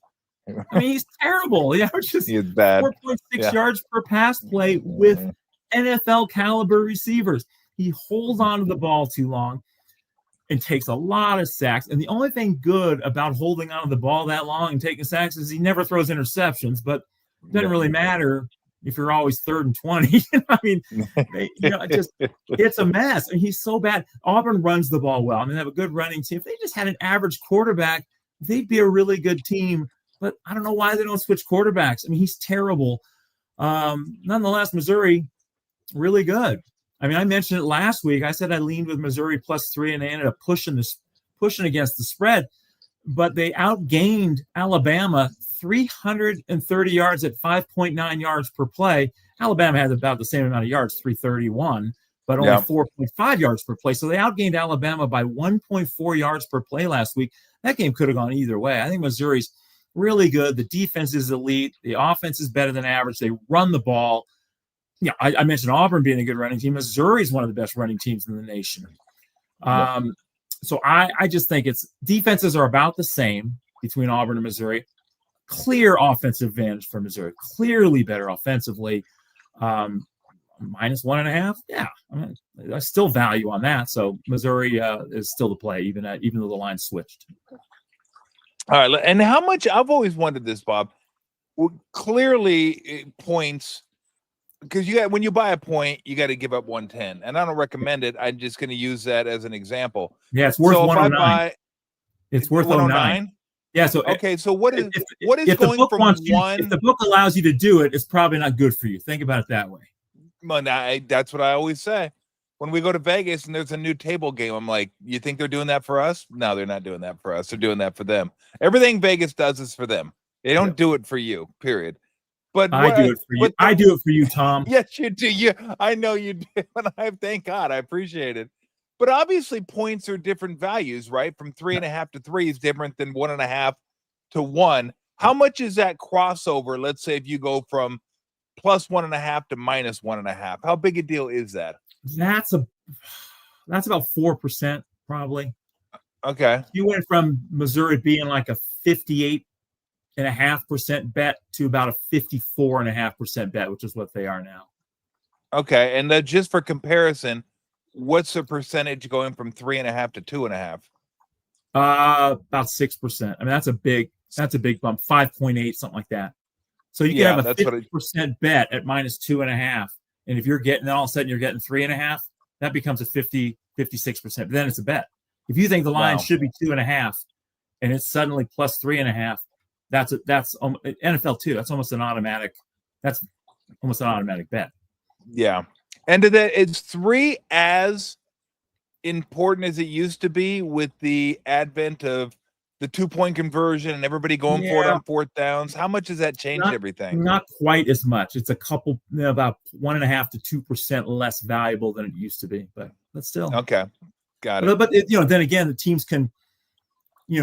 I mean, he's terrible. He averages 4.6 yards per pass play with NFL caliber receivers. He holds on to the ball too long and takes a lot of sacks. And the only thing good about holding on to the ball that long and taking sacks is he never throws interceptions, but it doesn't really matter if you're always 3rd and 20. I mean, it's a mess. I mean, he's so bad. Auburn runs the ball well. I mean, they have a good running team. If they just had an average quarterback, they'd be a really good team. But I don't know why they don't switch quarterbacks. I mean, he's terrible. Nonetheless, Missouri, really good. I mean, I mentioned it last week. I said I leaned with Missouri +3, and they ended up pushing against the spread. But they outgained Alabama 330 yards at 5.9 yards per play. Alabama had about the same amount of yards, 331, but only 4.5 yards per play. So they outgained Alabama by 1.4 yards per play last week. That game could have gone either way. I think Missouri's really good. The defense is elite. The offense is better than average. They run the ball. Yeah, I mentioned Auburn being a good running team. Missouri is one of the best running teams in the nation. So I just think defenses are about the same between Auburn and Missouri. Clear offensive advantage for Missouri. Clearly better offensively. -1.5. Yeah, I mean, I still value on that. So Missouri is still the play, even though the line switched. All right, and how much? I've always wondered this, Bob. Well, clearly, points, because when you buy a point, you got to give up 110, and I don't recommend it. I'm just going to use that as an example. Yeah, it's worth 109. It's worth 109. Yeah. So okay. So what is going from one? If the book allows you to do it, it's probably not good for you. Think about it that way. Well, that's what I always say. When we go to Vegas and there's a new table game, I'm like, you think they're doing that for us? No, they're not doing that for us. They're doing that for them. Everything Vegas does is for them. They don't do it for you, period. But I do it for you. I do it for you, Tom. Yes, you do. I know you do. And thank God. I appreciate it. But obviously, points are different values, right? From 3.5 to 3 is different than 1.5 to 1. How much is that crossover? Let's say if you go from +1.5 to -1.5, how big a deal is that? That's about 4%, probably. Okay. You went from Missouri being like a 58.5% bet to about a 54.5% bet, which is what they are now. Okay, and just for comparison, what's the percentage going from 3.5 to 2.5? About 6%. I mean, that's a big bump. 5.8, something like that. So you can have a 50% bet at -2.5. And if you're getting, then all of a sudden you're getting 3.5, that becomes a 56%. But then it's a bet. If you think the line should be 2.5 and it's suddenly +3.5, that's NFL too. That's almost an automatic. That's almost an automatic bet. Yeah. And is 3 as important as it used to be with the advent of the 2-point conversion and everybody going for it on 4th downs? How much has that changed everything? Not quite as much. It's a couple, about 1.5 to 2% less valuable than it used to be, but still. Okay. Got it. But then again, the teams can,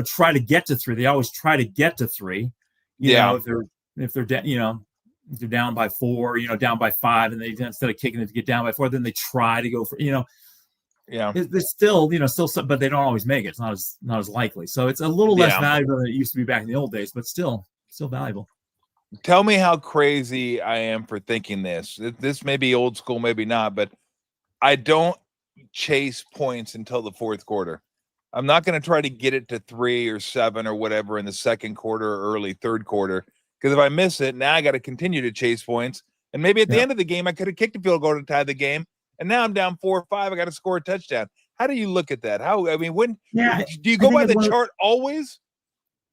try to get to 3. They always try to get to 3. You know, if they're if they're if they're down by 4, down by 5, and they instead of kicking it to get down by 4, then they try to go for Yeah. It's still but they don't always make it. It's not as likely. So it's a little less valuable than it used to be back in the old days, but still valuable. Tell me how crazy I am for thinking this. This may be old school, maybe not, but I don't chase points until the fourth quarter. I'm not going to try to get it to 3 or 7 or whatever in the second quarter or early third quarter, because if I miss it, now I got to continue to chase points. And maybe at the end of the game, I could have kicked a field goal to tie the game. And now I'm down 4 or 5. I got to score a touchdown. How do you look at that? Do you go by the chart always?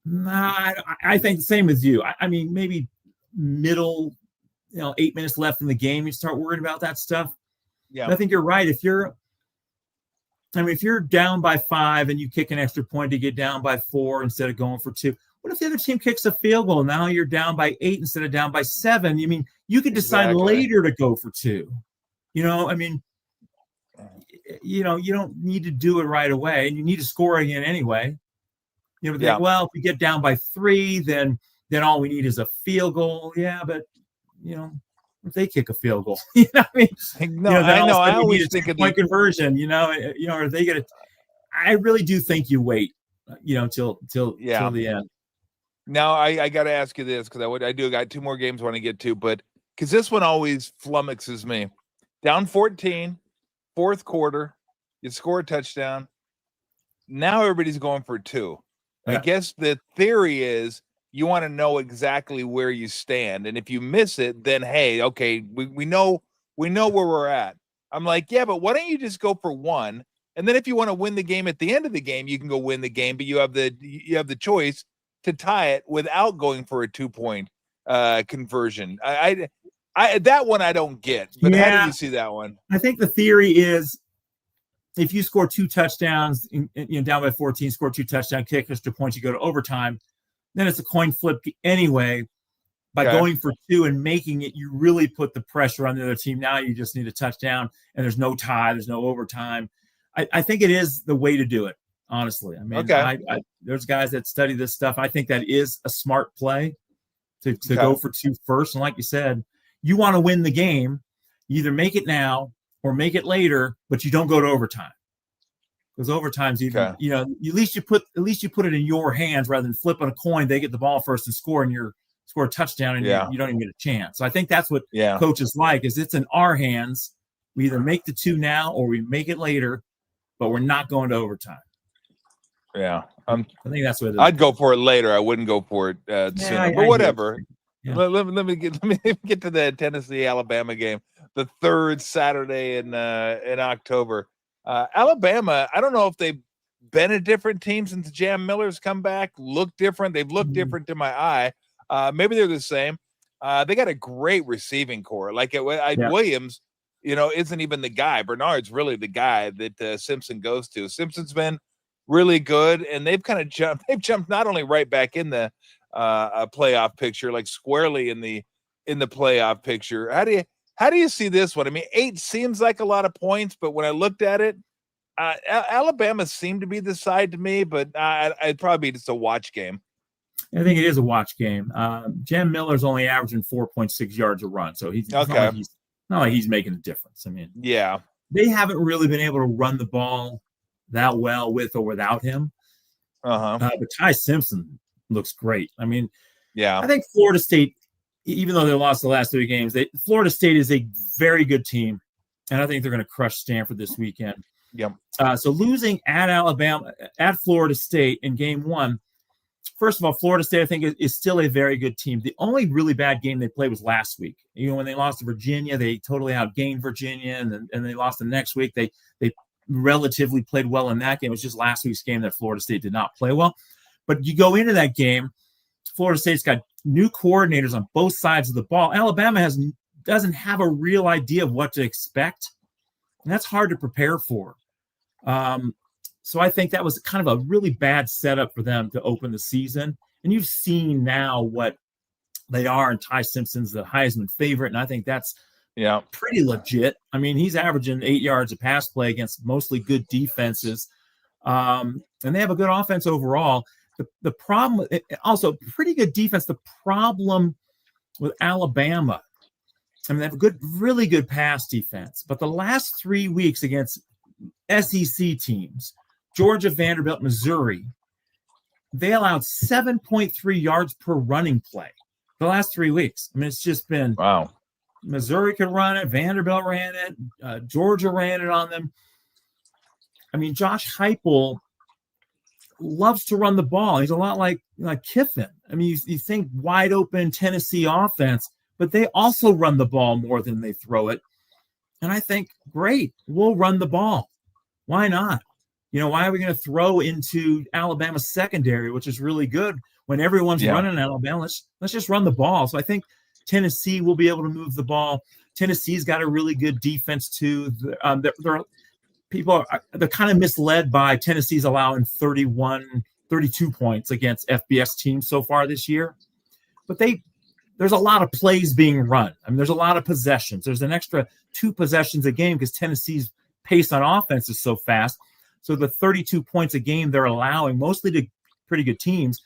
Nah, I think the same as you. I mean, maybe middle, 8 minutes left in the game, you start worrying about that stuff. Yeah. But I think you're right. If you're down by 5 and you kick an extra point to get down by 4 instead of going for 2, what if the other team kicks a field goal? Now you're down by 8 instead of down by 7. I mean, you could decide later to go for 2. You don't need to do it right away, and you need to score again anyway. Well, if we get down by 3, then all we need is a field goal. Yeah, but if they kick a field goal, I mean, no, I know. I always think of point conversion. Are they gonna? I really do think you wait, till the end. Now I got to ask you this, because I got 2 more games I want to get to, but because this one always flummoxes me. Down 14, fourth quarter, you score a touchdown. Now everybody's going for 2. Yeah. I guess the theory is you want to know exactly where you stand, and if you miss it, then hey, okay, we know where we're at. I'm like, yeah, but why don't you just go for 1, and then if you want to win the game at the end of the game, you can go win the game, but you have the choice to tie it without going for a 2-point conversion. I that one I don't get, but how do you see that one? I think the theory is if you score 2 touchdowns, down by 14, score 2 touchdown, kick extra points, you go to overtime, then it's a coin flip anyway. By going for 2 and making it, you really put the pressure on the other team. Now you just need a touchdown, and there's no tie, there's no overtime. I think it is the way to do it, honestly. I mean, there's guys that study this stuff. I think that is a smart play to go for 2 first. And like you said, you want to win the game. You either make it now or make it later, but you don't go to overtime, because overtime's even at least you put it in your hands rather than flipping a coin. They get the ball first and score a touchdown, and you don't even get a chance. So I think that's what coaches like, is it's in our hands. We either make the 2 now or we make it later, but we're not going to overtime. Yeah, I think that's what I'd go for it later. I wouldn't go for it sooner, but whatever. Yeah. Let me get to the Tennessee-Alabama game, the 3rd Saturday in October. Alabama, I don't know if they've been a different team since Jam Miller's come back. Look different. They've looked different to my eye. Maybe they're the same. They got a great receiving core. Williams, isn't even the guy. Bernard's really the guy that Simpson goes to. Simpson's been really good, and they've kind of jumped. They've jumped not only right back in the playoff picture, like squarely in the playoff picture. How do you see this one? I mean, 8 seems like a lot of points, but when I looked at it, Alabama seemed to be the side to me, but I'd probably be just a watch game. I think it is a watch game. Jam Miller's only averaging 4.6 yards a run, so he's not like he's making a difference. I mean, they haven't really been able to run the ball that well with or without him. But Ty Simpson looks great. I mean, I think Florida State, even though they lost the last 3 games, Florida State is a very good team, and I think they're going to crush Stanford this weekend. Yep. So losing at Florida State in game 1, first of all, Florida State, I think, is still a very good team. The only really bad game they played was last week. When they lost to Virginia, they totally outgained Virginia, and they lost the next week. They relatively played well in that game. It was just last week's game that Florida State did not play well. But you go into that game, Florida State's got new coordinators on both sides of the ball. Alabama doesn't have a real idea of what to expect, and that's hard to prepare for. So I think that was kind of a really bad setup for them to open the season. And you've seen now what they are, and Ty Simpson's the Heisman favorite, and I think that's pretty legit. I mean, he's averaging 8 yards a pass play against mostly good defenses, and they have a good offense overall. The problem, also pretty good defense. The problem with Alabama. I mean, they have a really good pass defense. But the last 3 weeks against SEC teams, Georgia, Vanderbilt, Missouri, they allowed 7.3 yards per running play the last 3 weeks. I mean, it's just been Wow. Missouri could run it, Vanderbilt ran it, Georgia ran it on them. I mean, Josh Heupel loves to run the ball. He's a lot like Kiffin. I mean, you think wide open Tennessee offense, but they also run the ball more than they throw it. And I think, great, we'll run the ball. Why not? Why are we going to throw into Alabama's secondary, which is really good when everyone's running Alabama? Let's just run the ball. So I think Tennessee will be able to move the ball. Tennessee's got a really good defense too. They're kind of misled by Tennessee's allowing 32 points against FBS teams so far this year. But there's a lot of plays being run. I mean, there's a lot of possessions. There's an extra 2 possessions a game because Tennessee's pace on offense is so fast. So the 32 points a game they're allowing, mostly to pretty good teams,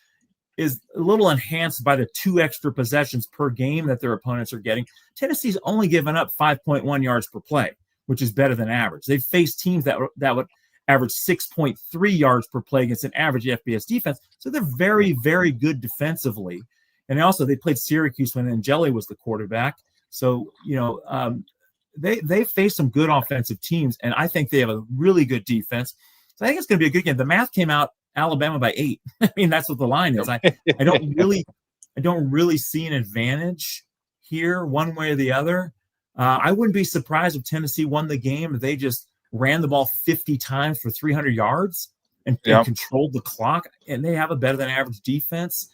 is a little enhanced by the 2 extra possessions per game that their opponents are getting. Tennessee's only given up 5.1 yards per play, which is better than average. They've faced teams that would average 6.3 yards per play against an average FBS defense. So they're very, very good defensively. And also they played Syracuse when Angeli was the quarterback. So, they face some good offensive teams, and I think they have a really good defense. So I think it's going to be a good game. The math came out Alabama by 8. I mean, that's what the line is. I don't really see an advantage here one way or the other. I wouldn't be surprised if Tennessee won the game if they just ran the ball 50 times for 300 yards and controlled the clock, and they have a better than average defense.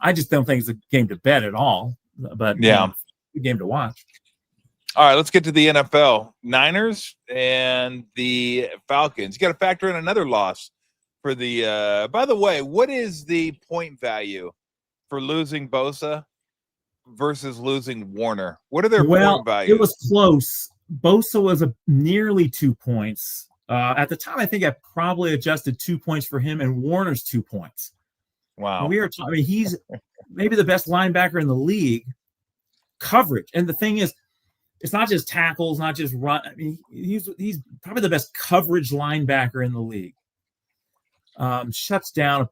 I just don't think it's a game to bet at all, but a game to watch. All right, let's get to the NFL. Niners and the Falcons. You got to factor in another loss for the by the way, what is the point value for losing Bosa versus losing Warner? What are their point values? It was close. Bosa was nearly 2 points. At the time, I think I probably adjusted 2 points for him, and Warner's 2 points. Wow. He's maybe the best linebacker in the league. Coverage. And the thing is, it's not just tackles, not just run. I mean, he's probably the best coverage linebacker in the league. Shuts down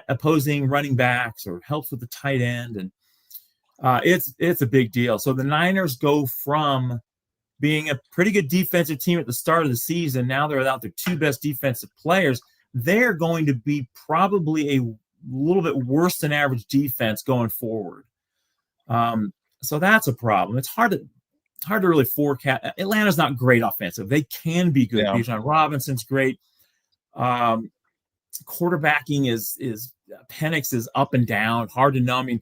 opposing running backs or helps with the tight end. And it's a big deal. So the Niners go from being a pretty good defensive team at the start of the season. Now they're without their 2 best defensive players. They're going to be probably a little bit worse than average defense going forward. So that's a problem. It's hard to really forecast. Atlanta's not great offensive. They can be good. Bijan Robinson's great. Quarterbacking is Penix is up and down. Hard to know. I mean,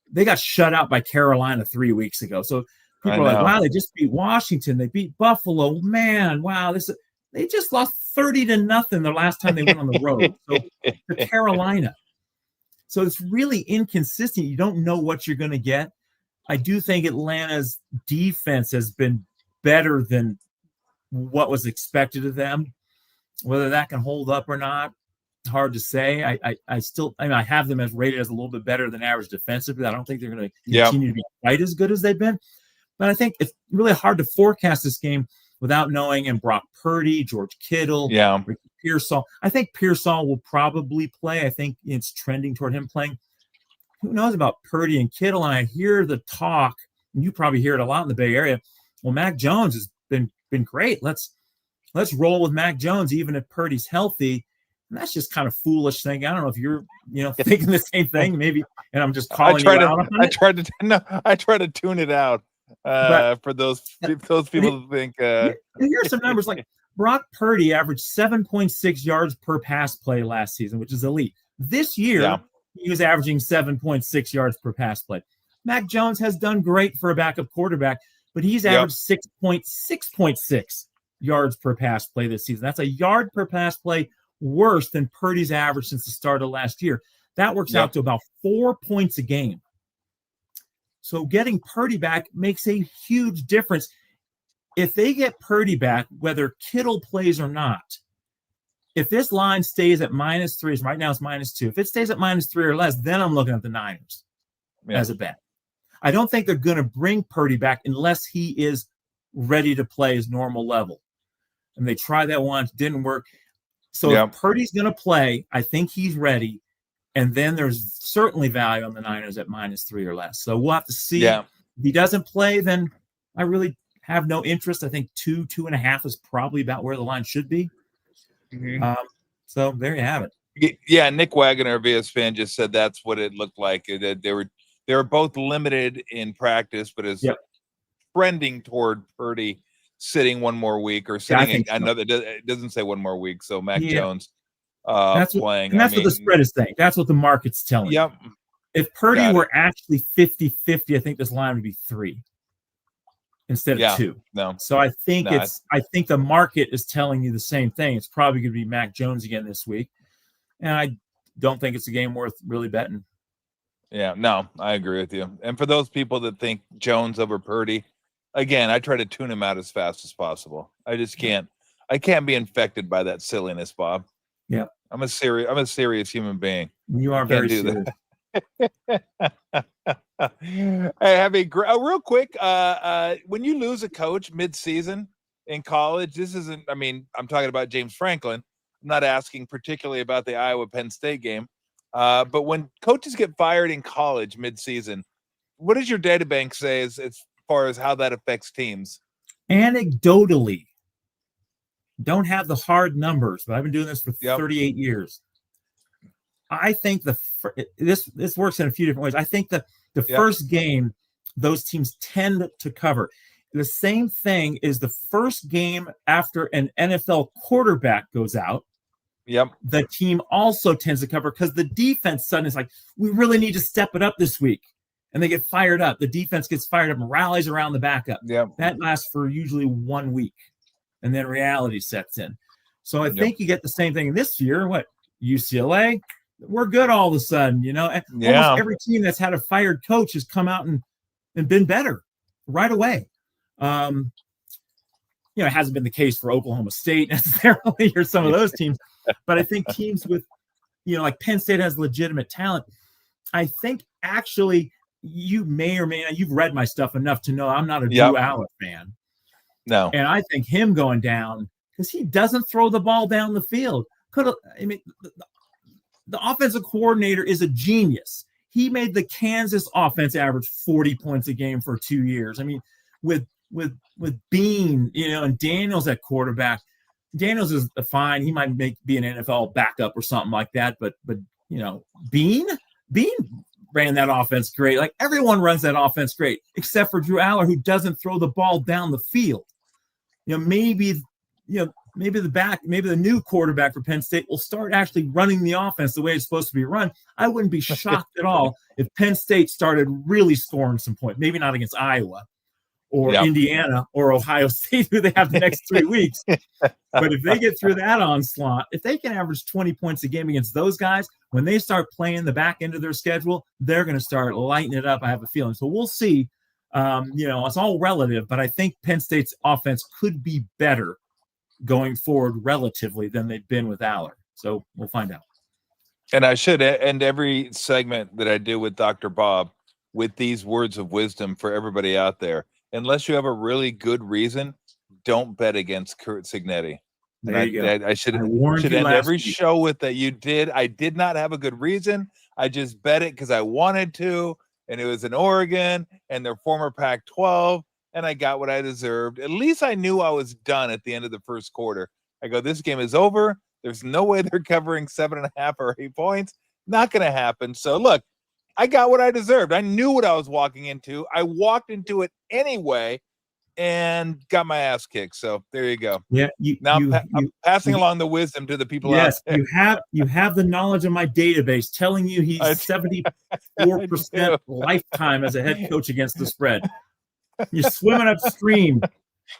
they got shut out by Carolina 3 weeks ago. So people are like, wow, they just beat Washington. They beat Buffalo. Man, wow. They just lost 30-0 the last time they went on the road. So to Carolina. So it's really inconsistent. You don't know what you're going to get. I do think Atlanta's defense has been better than what was expected of them. Whether that can hold up or not, hard to say. I have them as rated as a little bit better than average defensively. I don't think they're going to continue to be quite as good as they've been. But I think it's really hard to forecast this game without knowing. And Brock Purdy, George Kittle, Ricky Pearsall. I think Pearsall will probably play. I think it's trending toward him playing. Who knows about Purdy and Kittle? And I hear the talk, and you probably hear it a lot in the Bay Area. Well, Mac Jones has been great. Let's roll with Mac Jones, even if Purdy's healthy. And that's just kind of foolish thinking. I don't know if you're, thinking the same thing, maybe. And I'm just calling you out. I try to tune it out for those people who think. Here's some numbers. Like Brock Purdy averaged 7.6 yards per pass play last season, which is elite. This year, he was averaging 7.6 yards per pass play. Mac Jones has done great for a backup quarterback, but he's averaged 6.6 yards per pass play this season. That's a yard per pass play worse than Purdy's average since the start of last year. That works out to about 4 points a game. So getting Purdy back makes a huge difference. If they get Purdy back, whether Kittle plays or not, if this line stays at -3, right now it's -2. If it stays at -3 or less, then I'm looking at the Niners as a bet. I don't think they're going to bring Purdy back unless he is ready to play his normal level. And they tried that once, didn't work. So if Purdy's going to play, I think he's ready. And then there's certainly value on the Niners at -3 or less. So we'll have to see. Yeah. If he doesn't play, then I really have no interest. I think 2.5 is probably about where the line should be. Mm-hmm. So there you have it. Yeah, Nick Wagner, VS fan, just said that's what it looked like. They were both limited in practice, but is trending toward Purdy sitting one more week or sitting another. It doesn't say one more week. So Mac Jones that's playing. That's what the spread is saying. That's what the market's telling you. If Purdy were actually 50-50, I think this line would be 3 instead of 2. No. So I think I think the market is telling you the same thing. It's probably going to be Mac Jones again this week. And I don't think it's a game worth really betting. Yeah, no, I agree with you. And for those people that think Jones over Purdy, again, I try to tune him out as fast as possible. I just can't. I can't be infected by that silliness, Bob. Yeah, I'm a serious human being. You are very serious. Hey, real quick. When you lose a coach mid-season in college, this isn't. I mean, I'm talking about James Franklin. I'm not asking particularly about the Iowa-Penn State game, but when coaches get fired in college mid-season, what does your data bank say as far as how that affects teams? Anecdotally, don't have the hard numbers, but I've been doing this for 38 years. I think this works in a few different ways. I think the first game, those teams tend to cover. The same thing is the first game after an NFL quarterback goes out. The team also tends to cover because the defense suddenly is like, we really need to step it up this week. And they get fired up. The defense gets fired up and rallies around the backup. That lasts for usually 1 week. And then reality sets in. So I think you get the same thing this year. What? UCLA? We're good all of a sudden, And almost every team that's had a fired coach has come out and been better right away. It hasn't been the case for Oklahoma State necessarily or some of those teams. But I think teams with, like Penn State has legitimate talent. I think actually you may or may not, you've read my stuff enough to know I'm not a Drew Aller fan. No. And I think him going down, because he doesn't throw the ball down the field. The offensive coordinator is a genius. He made the Kansas offense average 40 points a game for 2 years. I mean, with Bean, and Daniels at quarterback. Daniels is fine. He might be an NFL backup or something like that. But Bean ran that offense great. Like everyone runs that offense great, except for Drew Aller, who doesn't throw the ball down the field. Maybe the new quarterback for Penn State will start actually running the offense the way it's supposed to be run. I wouldn't be shocked at all if Penn State started really scoring some points. Maybe not against Iowa or Indiana or Ohio State, who they have the next 3 weeks. But if they get through that onslaught, if they can average 20 points a game against those guys, when they start playing the back end of their schedule, they're going to start lighting it up. I have a feeling. So we'll see. It's all relative, but I think Penn State's offense could be better going forward relatively than they've been with Aller. So we'll find out. And I should end every segment that I do with Dr. Bob with these words of wisdom for everybody out there. Unless you have a really good reason, don't bet against Kurt Signetti. There you go. I should end every show with that. You did. I did not have a good reason. I just bet it because I wanted to, and it was in Oregon and their former Pac-12, and I got what I deserved. At least I knew I was done at the end of the first quarter. I go, this game is over. There's no way they're covering 7.5 or 8 points. Not going to happen. So look, I got what I deserved. I knew what I was walking into. I walked into it anyway and got my ass kicked. So there you go. Yeah. I'm passing along the wisdom to the people out there. You have the knowledge of my database telling you he's 74% lifetime as a head coach against the spread. You're swimming upstream.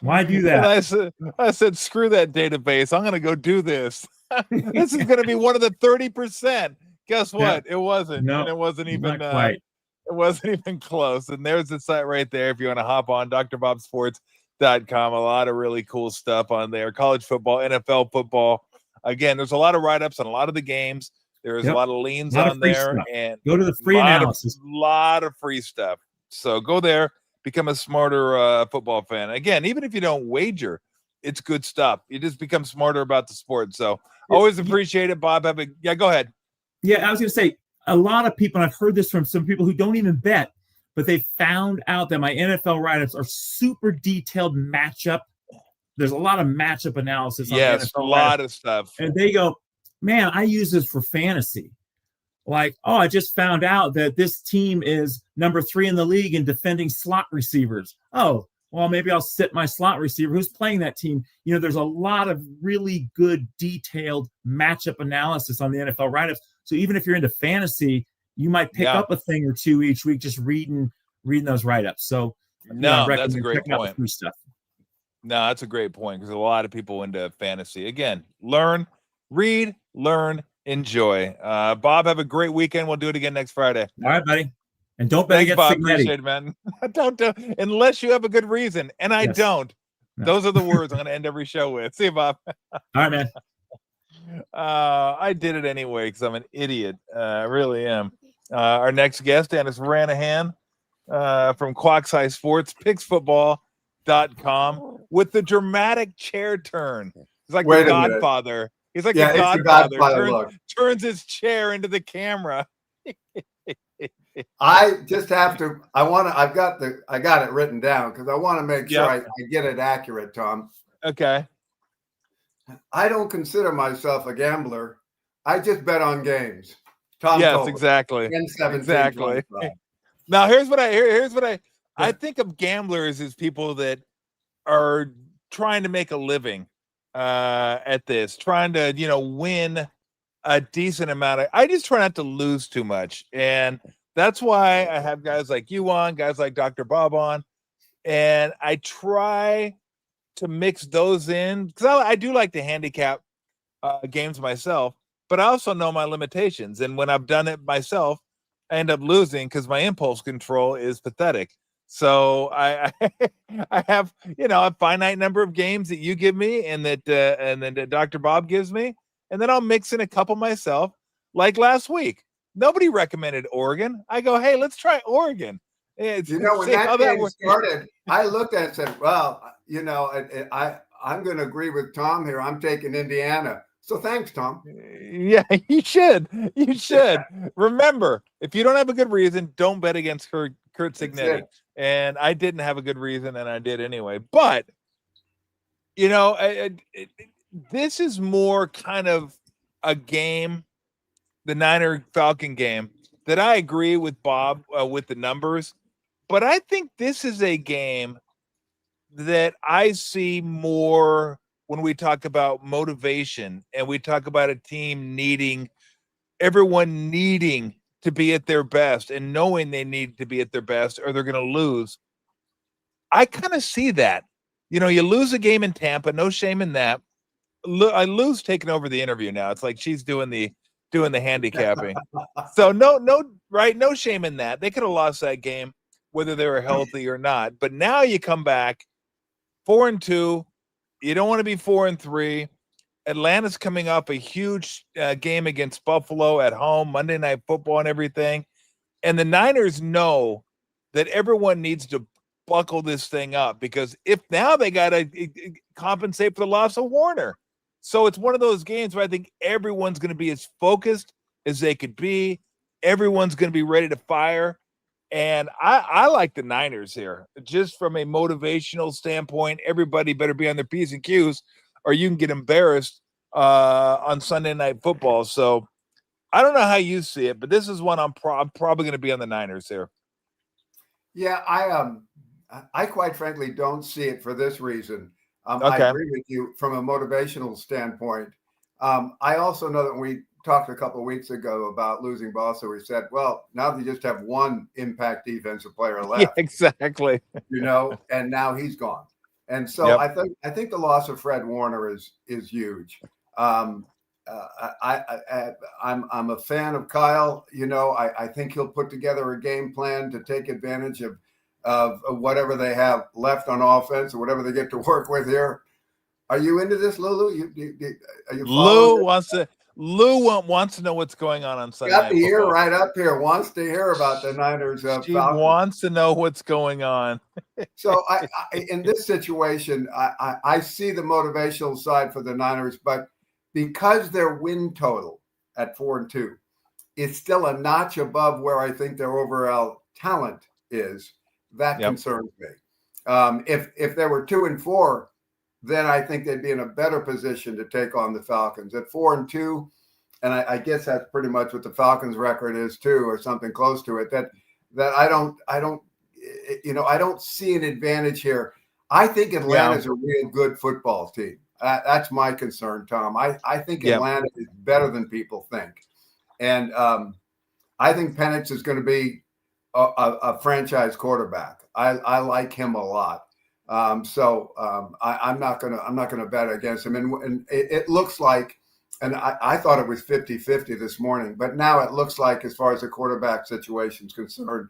Why do that? And I said, screw that database. I'm going to go do this. This is going to be one of the 30%. Guess what? It wasn't. No, and it wasn't even quite. It wasn't even close. And there's the site right there. If you want to hop on drbobsports.com, a lot of really cool stuff on there. College football, NFL football. Again, there's a lot of write-ups on a lot of the games. There's a lot of leans on there. And go to the free analysis. A lot of free stuff. So go there, become a smarter football fan. Again, even if you don't wager, it's good stuff. You just become smarter about the sport. So always appreciate it, Bob. Go ahead. Yeah, I was going to say, a lot of people, and I've heard this from some people who don't even bet, but they found out that my NFL write-ups are super detailed matchup. There's a lot of matchup analysis on the NFL a lot of stuff. And they go, man, I use this for fantasy. Like, oh, I just found out that this team is number 3 in the league in defending slot receivers. Oh, well, maybe I'll sit my slot receiver who's playing that team. You know, there's a lot of really good detailed matchup analysis on the NFL write-ups. So even if you're into fantasy, you might pick up a thing or two each week just reading those write-ups. So that's a great point. Stuff. No, that's a great point because a lot of people into fantasy. Again, read, learn, enjoy. Bob, have a great weekend. We'll do it again next Friday. All right, buddy. And don't bet against Bob. Signetti. Appreciate it, man. Don't do unless you have a good reason. And I don't. No. Those are the words I'm going to end every show with. See you, Bob. All right, man. I did it anyway because I'm an idiot. I really am. Our next guest, Dennis Ranahan from Quox High Sports, PigsFootball.com with the dramatic chair turn. He's like the Godfather. He's like the Godfather. Turns his chair into the camera. I just have to. I got it written down because I want to make sure I get it accurate, Tom. Okay. I don't consider myself a gambler. I just bet on games. Tom. Yes, Tolbert, exactly. 10-17, exactly. 25. Now here's what I think of gamblers as people that are trying to make a living at this, trying to win a decent amount. I just try not to lose too much, and that's why I have guys like you on, guys like Dr. Bob on, and I try to mix those in because I do like to handicap games myself, but I also know my limitations, and when I've done it myself, I end up losing because my impulse control is pathetic. So I have a finite number of games that you give me, and that Dr. Bob gives me, and then I'll mix in a couple myself. Like last week, nobody recommended Oregon. I go, hey, let's try Oregon. When that game started, I looked at it and said, well, I'm going to agree with Tom here. I'm taking Indiana. So thanks, Tom. Yeah, you should. You should. Remember, if you don't have a good reason, don't bet against Kurt Signetti. And I didn't have a good reason, and I did anyway. But, this is more kind of a game, the Niner-Falcon game, that I agree with Bob with the numbers. But I think this is a game that I see more when we talk about motivation and we talk about a team everyone needing to be at their best and knowing they need to be at their best or they're going to lose. I kind of see that. You lose a game in Tampa, no shame in that. I lose taking over the interview now. It's like she's doing the handicapping. So no shame in that. They could have lost that game whether they were healthy or not. But now you come back 4-2. You don't want to be 4-3. Atlanta's coming up a huge game against Buffalo at home, Monday Night Football and everything. And the Niners know that everyone needs to buckle this thing up because if now they got to compensate for the loss of Warner. So it's one of those games where I think everyone's going to be as focused as they could be. Everyone's going to be ready to fire. And I like the Niners here. Just from a motivational standpoint, everybody better be on their P's and Q's or you can get embarrassed on Sunday Night Football. So I don't know how you see it, but this is one I'm probably going to be on the Niners here. Yeah, I quite frankly don't see it for this reason. Okay. I agree with you from a motivational standpoint. I also know that when we talked a couple of weeks ago about losing Bossa, we said, well, now they just have one impact defensive player left. Yeah, exactly. And now he's gone. And so I think the loss of Fred Warner is huge. I'm a fan of Kyle. I think he'll put together a game plan to take advantage of whatever they have left on offense or whatever they get to work with here. Are you into this, Lulu? Are you Lou wants to. Lou wants to know what's going on Sunday Got Night the ear Football. right up here. Wants to hear about the Niners. She Falcons. wants to know what's going on. So I in this situation, I see the motivational side for the Niners, but because their win total at 4-2 is still a notch above where I think their overall talent is, that concerns me. If they were 2-4, then I think they'd be in a better position to take on the Falcons. At 4-2, and I guess that's pretty much what the Falcons' record is too, or something close to it. That I don't see an advantage here. I think Atlanta's a real good football team. That's my concern, Tom. I think Atlanta is better than people think. And I think Penix is going to be a franchise quarterback. I like him a lot. I'm not gonna bet against him. And it looks like, and I thought it was 50-50 this morning, but now it looks like, as far as the quarterback situation is concerned,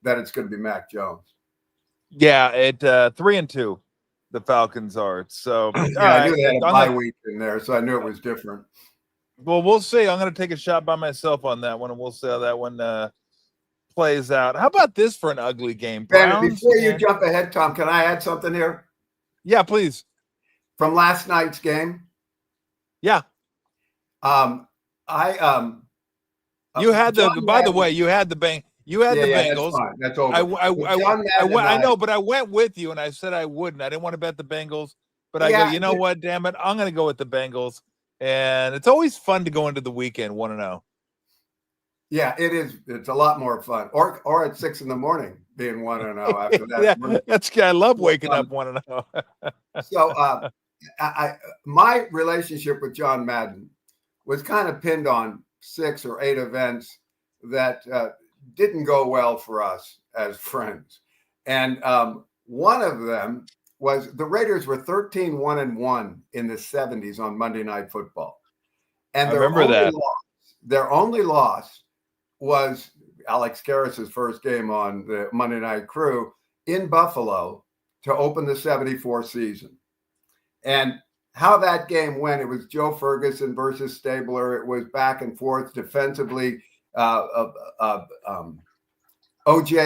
that it's going to be Mac Jones. Yeah, at 3-2, the Falcons are. So I knew they had a bye week in there, so I knew it was different. Well, we'll see. I'm going to take a shot by myself on that one, and we'll see how that one plays out. How about this for an ugly game? Brandon, before you jump ahead, Tom, can I add something here? Yeah, please. From last night's game? Yeah. You had the. By the way, you had the Bengals. You had the Bengals. That's fine. That's over. I know, but I went with you, and I said I wouldn't. I didn't want to bet the Bengals, but I go. You know what? Damn it! I'm going to go with the Bengals, and it's always fun to go into the weekend 1-0. Yeah, it is. It's a lot more fun. Or at 6 a.m. being 1-0 after that. That's. I love waking up 1-0. So, my relationship with John Madden was kind of pinned on 6 or 8 events that didn't go well for us as friends. And one of them was the Raiders were 13-1-1 in the 70s on Monday Night Football. And their only loss was Alex Karras' first game on the Monday Night Crew in Buffalo to open the 74 season. And how that game went, it was Joe Ferguson versus Stabler. It was back and forth defensively. OJ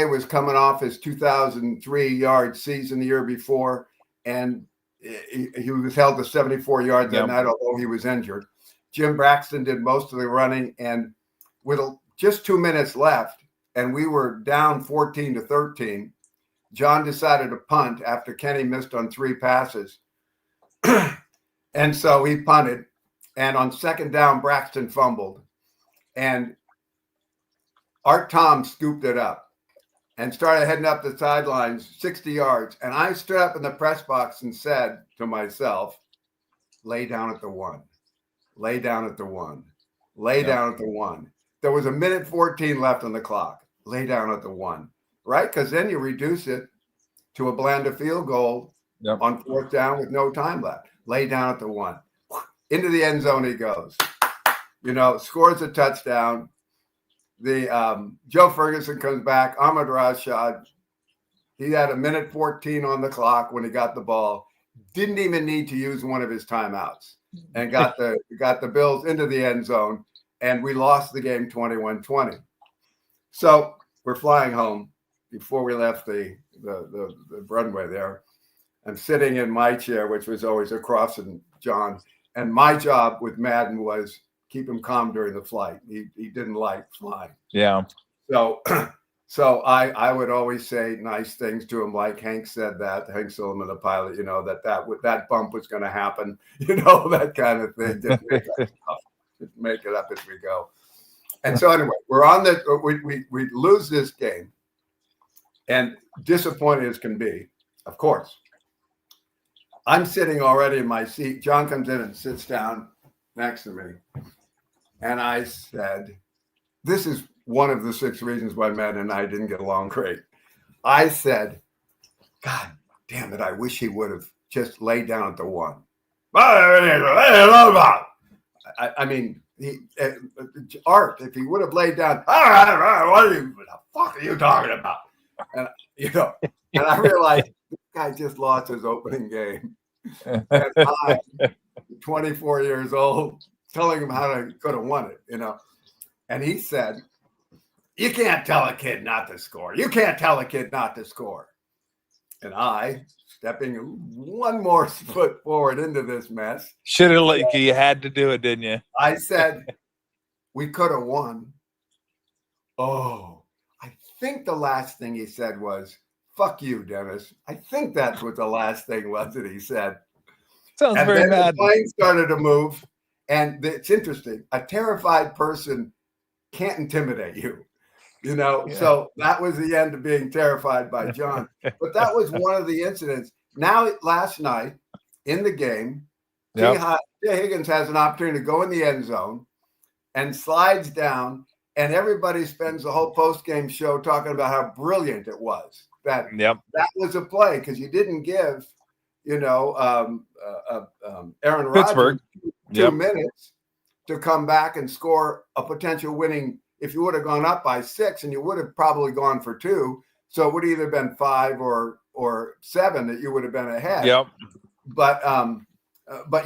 was coming off his 2,003-yard season the year before, and he was held to 74 yards that night, although he was injured. Jim Braxton did most of the running, and with just 2 minutes left, and we were down 14-13, John decided to punt after Kenny missed on 3 passes. And so he punted, and on second down, Braxton fumbled, and Art Tom scooped it up and started heading up the sidelines 60 yards. And I stood up in the press box and said to myself, lay down at the 1, lay down at the 1, lay down at the 1. There was 1:14 left on the clock. Lay down at the 1, right? Because then you reduce it to a Blanda field goal on 4th down with no time left. Lay down at the 1. Into the end zone he goes. Scores a touchdown. The Joe Ferguson comes back. Ahmad Rashad. He had 1:14 on the clock when he got the ball. Didn't even need to use one of his timeouts, and got the Bills into the end zone. And we lost the game 21-20. So we're flying home. Before we left the runway there, I'm sitting in my chair, which was always across from John. And my job with Madden was keep him calm during the flight. He didn't like flying. Yeah. So I would always say nice things to him, like Hank said that, Hank Silverman, the pilot, that bump was going to happen, that kind of thing. Just make it up as we go. And so anyway, we're on we lose this game, and disappointed as can be, of course. I'm sitting already in my seat. John comes in and sits down next to me. And I said, this is one of the 6 reasons why Matt and I didn't get along great. I said, God damn it, I wish he would have just laid down at the 1. I mean, Art, if he would have laid down, what the fuck are you talking about? And, and I realized this guy just lost his opening game. And I'm 24 years old, telling him how they could have won it, And he said, "You can't tell a kid not to score. You can't tell a kid not to score." And I, stepping one more foot forward into this mess, should have. You had to do it, didn't you? I said, "We could have won." Oh, I think the last thing he said was, "Fuck you, Dennis." I think that's what the last thing was that he said. Sounds And very then bad. the plane started to move. And it's interesting. A terrified person can't intimidate you, Yeah. So that was the end of being terrified by John. But that was one of the incidents. Now, last night in the game, Yep. T. Higgins has an opportunity to go in the end zone and slides down, and everybody spends the whole post-game show talking about how brilliant it was. That was a play because you didn't give, Aaron Pittsburgh. Rodgers 2 minutes to come back and score a potential winning. If you would have gone up by 6, and you would have probably gone for 2, so it would have either been 5 or 7 that you would have been ahead. Yep. But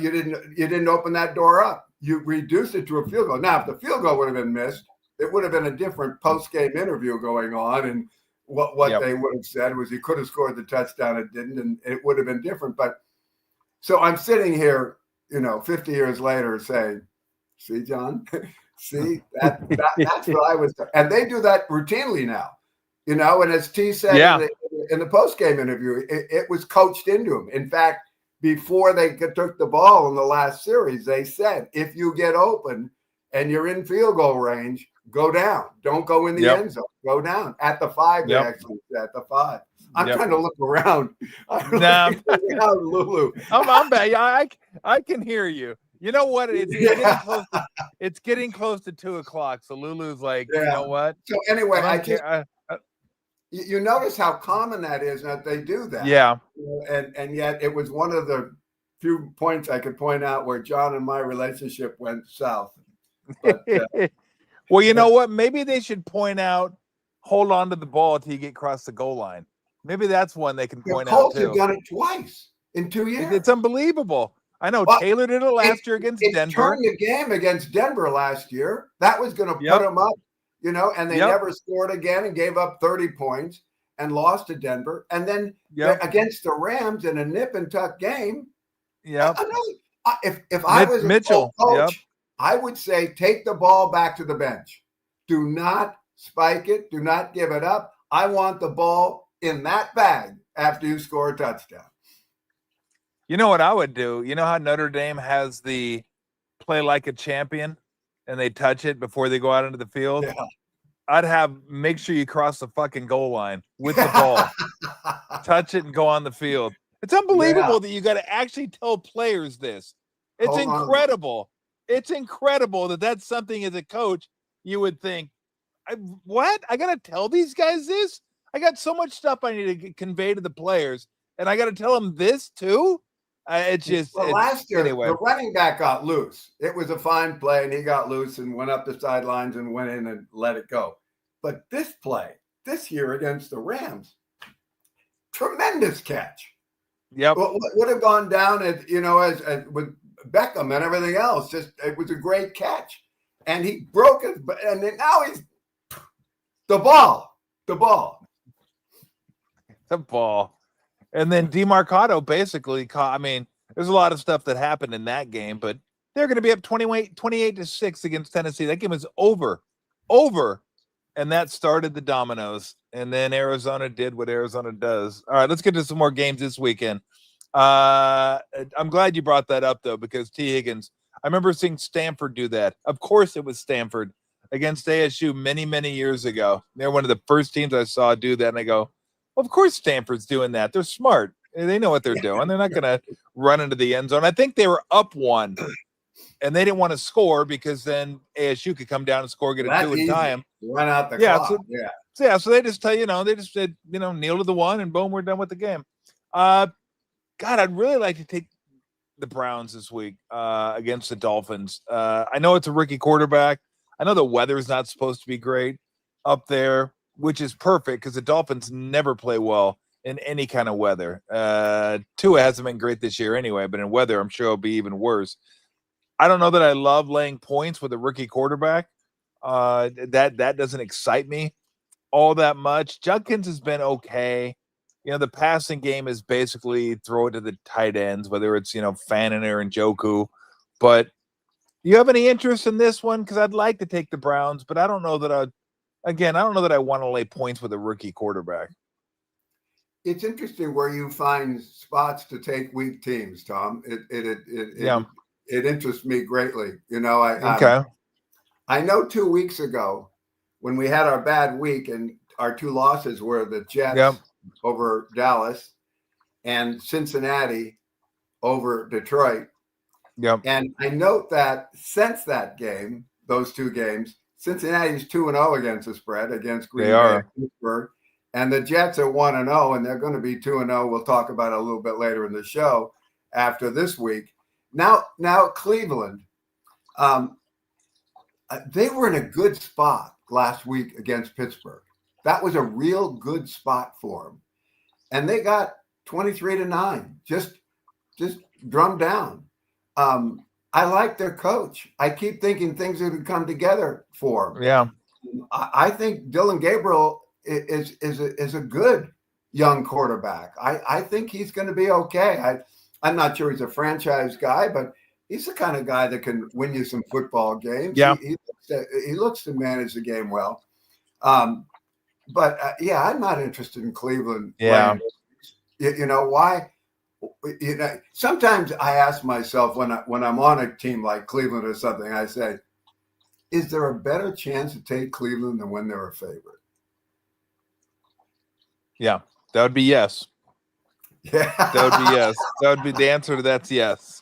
you didn't open that door up. You reduced it to a field goal. Now, if the field goal would have been missed, it would have been a different post-game interview going on, and what they would have said was he could have scored the touchdown, it didn't, and it would have been different. But so I'm sitting here, 50 years later, saying, "See, John, see that's what I was." And they do that routinely now, And as T said in the post-game interview, it was coached into him. In fact, before they took the ball in the last series, they said, "If you get open and you're in field goal range, go down. Don't go in the end zone. Go down." At the 5, they actually said at the 5. I'm trying to look around. Lulu. I'm bad. I can hear you. You know what? It's getting close to 2:00. So Lulu's like, you know what? So anyway, you notice how common that is that they do that. Yeah. And yet it was one of the few points I could point out where John and my relationship went south. But, well, you know what? Maybe they should point out, hold on to the ball until you get across the goal line. Maybe that's one they can point out too. The Colts have done it twice in 2 years. It's unbelievable. I know Taylor did it last year against Denver. Turned the game against Denver last year. That was going to put them up, and they never scored again and gave up 30 points and lost to Denver. And then against the Rams in a nip and tuck game. Yeah. If I was Mitchell, a coach, I would say take the ball back to the bench. Do not spike it. Do not give it up. I want the ball in that bag after you score a touchdown. You know what I would do? You know how Notre Dame has the play like a champion and they touch it before they go out into the field? Yeah. I'd make sure you cross the fucking goal line with the ball. Touch it and go on the field. It's unbelievable that you got to actually tell players this. It's incredible. It's incredible that that's something as a coach you would think, what? I got to tell these guys this? I got so much stuff I need to convey to the players, and I got to tell them this too? Last year, the running back got loose. It was a fine play, and he got loose and went up the sidelines and went in and let it go. But this play, this year against the Rams, tremendous catch. Yep. Would have gone down as with Beckham and everything else. It was a great catch. And he broke it, and then now he's the ball. And then DeMarcado basically caught. I mean, there's a lot of stuff that happened in that game, but they're going to be up 28-6 against Tennessee. That game is over. And that started the dominoes. And then Arizona did what Arizona does. All right, let's get to some more games this weekend. I'm glad you brought that up, though, because T. Higgins, I remember seeing Stanford do that. Of course it was Stanford against ASU many, many years ago. They're one of the first teams I saw do that, and I go, well, of course Stanford's doing that. They're smart. They know what they're doing. They're not going to run into the end zone. I think they were up 1, and they didn't want to score because then ASU could come down and score, get a 2 and tie them. Run out the clock. So they just tell they just said, kneel to the 1, and boom, we're done with the game. God, I'd really like to take the Browns this week against the Dolphins. I know it's a rookie quarterback. I know the weather's not supposed to be great up there, which is perfect because the Dolphins never play well in any kind of weather. Tua hasn't been great this year anyway, but in weather, I'm sure it'll be even worse. I don't know that I love laying points with a rookie quarterback. That doesn't excite me all that much. Judkins has been okay. The passing game is basically throw it to the tight ends, whether it's, Fannin or Njoku. But do you have any interest in this one? Because I'd like to take the Browns, but I don't know that I don't know that I want to lay points with a rookie quarterback. It's interesting where you find spots to take weak teams, Tom. It interests me greatly. I know 2 weeks ago when we had our bad week and our two losses were the Jets over Dallas and Cincinnati over Detroit. Yep. And I note that since that game, those two games, Cincinnati's 2-0 against the spread against Green Bay and Pittsburgh. And the Jets are 1-0, and they're going to be 2-0. We'll talk about it a little bit later in the show after this week. Now Cleveland, they were in a good spot last week against Pittsburgh. That was a real good spot for them. And they got 23-9, just drummed down. I like their coach. I keep thinking things are going to come together for them. Yeah. I think Dylan Gabriel is a good young quarterback. I think he's going to be okay. I'm not sure he's a franchise guy, but he's the kind of guy that can win you some football games. Yeah. He looks to manage the game well. But I'm not interested in Cleveland. Yeah. Why? Sometimes I ask myself when I'm on a team like Cleveland or something, I say, is there a better chance to take Cleveland than when they're a favorite? Yeah, that would be yes. Yeah, that would be yes. That would be the answer to that's yes.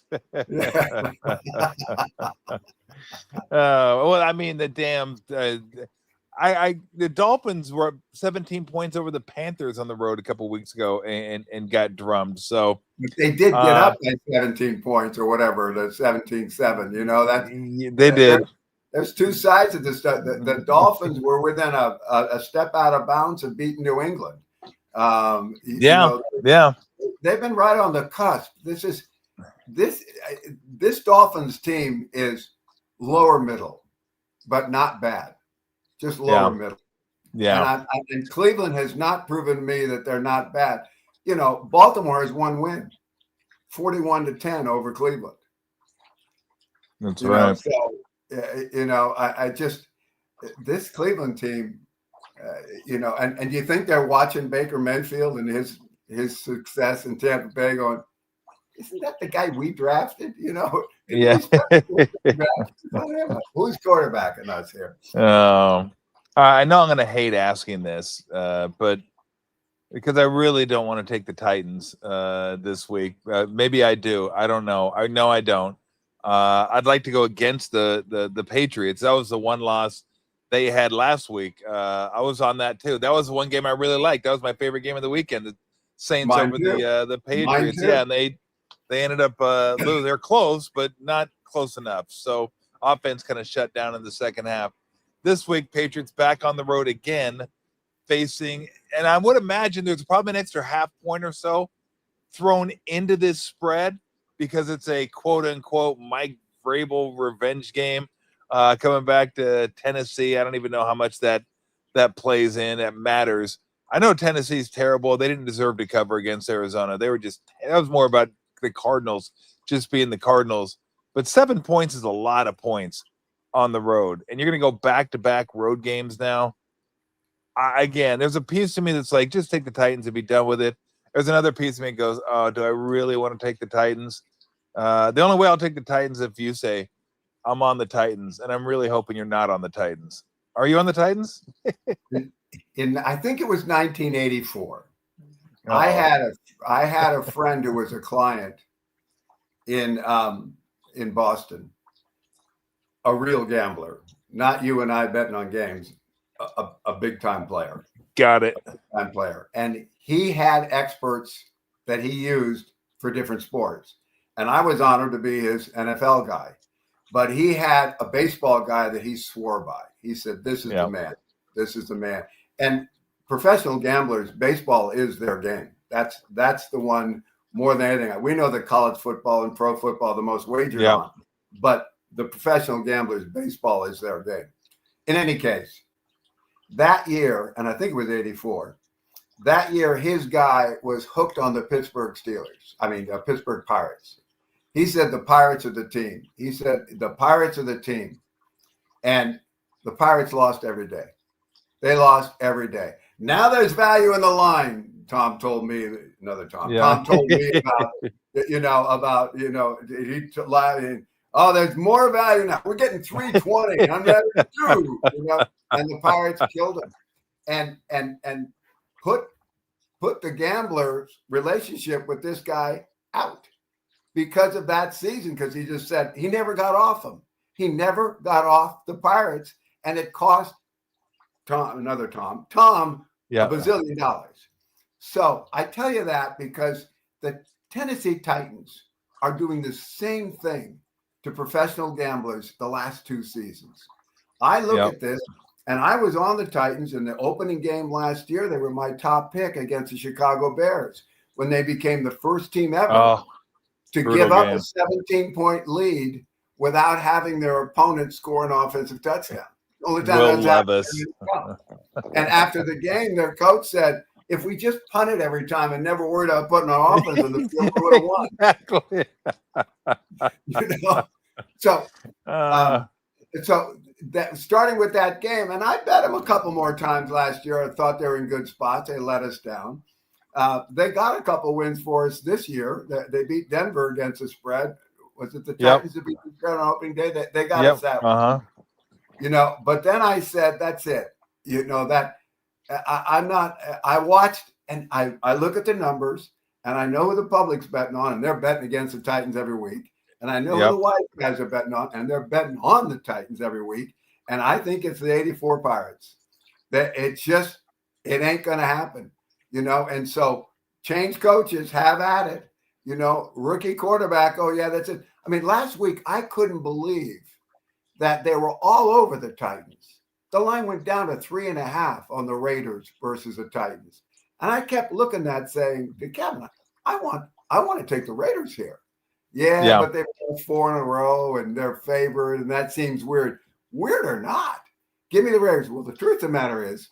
Well, I mean, the damn. The Dolphins were up 17 points over the Panthers on the road a couple weeks ago and got drummed. So they did get up by 17 points or whatever, the 17-7. They did. There's two sides of this stuff. The Dolphins were within a step out of bounds of beating New England. They've been right on the cusp. This Dolphins team is lower middle, but not bad. Just lower middle. Yeah. And Cleveland has not proven to me that they're not bad. Baltimore has one win, 41-10 over Cleveland. That's right. I just this Cleveland team, and do you think they're watching Baker Mayfield and his success in Tampa Bay going, isn't that the guy we drafted? Yeah. Who's quarterbacking us here? I know I'm going to hate asking this, but because I really don't want to take the Titans this week. Maybe I do. I don't know. I know I don't. I'd like to go against the Patriots. That was the one loss they had last week. I was on that too. That was the one game I really liked. That was my favorite game of the weekend. The Saints over the Patriots. Yeah, and they ended up losing. They're close, but not close enough. So offense kind of shut down in the second half. This week, Patriots back on the road again, facing, and I would imagine there's probably an extra half point or so thrown into this spread because it's a quote unquote Mike Vrabel revenge game coming back to Tennessee. I don't even know how much that plays in. That matters. I know Tennessee's terrible. They didn't deserve to cover against Arizona. That was more about the Cardinals just being the Cardinals. But 7 points is a lot of points on the road. And you're going to go back-to-back road games now. Again, there's a piece of me that's like, just take the Titans and be done with it. There's another piece of me that goes, oh, do I really want to take the Titans? The only way I'll take the Titans if you say, I'm on the Titans. And I'm really hoping you're not on the Titans. Are you on the Titans? I think it was 1984. Uh-oh. I had a friend who was a client in Boston, a real gambler, not you and I betting on games, a big time player. Got it. Time player, and he had experts that he used for different sports, and I was honored to be his NFL guy. But he had a baseball guy that he swore by. He said, "This is the man. This is the man." And professional gamblers, baseball is their game. That's the one more than anything. We know that college football and pro football are the most wagered on. but the professional gamblers, baseball is their game. In any case, that year, and I think it was 84, that year his guy was hooked on the Pittsburgh Pirates. He said the Pirates are the team. He said the Pirates are the team. And the Pirates lost every day. They lost every day. Now there's value in the line, Tom told me, another Tom. Yeah. Tom told me there's more value now. We're getting 320. I'm ready to do, and the Pirates killed him. And put the gambler's relationship with this guy out because of that season, because he just said he never got off them. He never got off the Pirates, and it cost Tom a bazillion dollars. So I tell you that because the Tennessee Titans are doing the same thing to professional gamblers the last 2 seasons. I look at this, and I was on the Titans in the opening game last year. They were my top pick against the Chicago Bears when they became the first team ever to give up a 17-point lead without having their opponent score an offensive touchdown. The only time Will that's Levis. happened. And after the game, their coach said, if we just punted every time and never worried about putting our offense in the field, we would have won. Exactly. So that starting with that game, and I bet them a couple more times last year. I thought they were in good spots. They let us down. They got a couple wins for us this year. They beat Denver against the spread. Was it the Titans that beat the spread on opening day? They got us that way. But then I said, that's it. I watched and I look at the numbers and I know who the public's betting on, and they're betting against the Titans every week. And I know who the wise guys are betting on, and they're betting on the Titans every week. And I think it's the 84 Pirates. That it ain't going to happen, And so change coaches, have at it, rookie quarterback. Oh yeah, that's it. I mean, last week I couldn't believe that they were all over the Titans. The line went down to 3.5 on the Raiders versus the Titans. And I kept looking at saying to Kevin, I want to take the Raiders here. Yeah. But they've won 4 in a row and they're favored, and that seems weird. Weird or not, give me the Raiders. Well, the truth of the matter is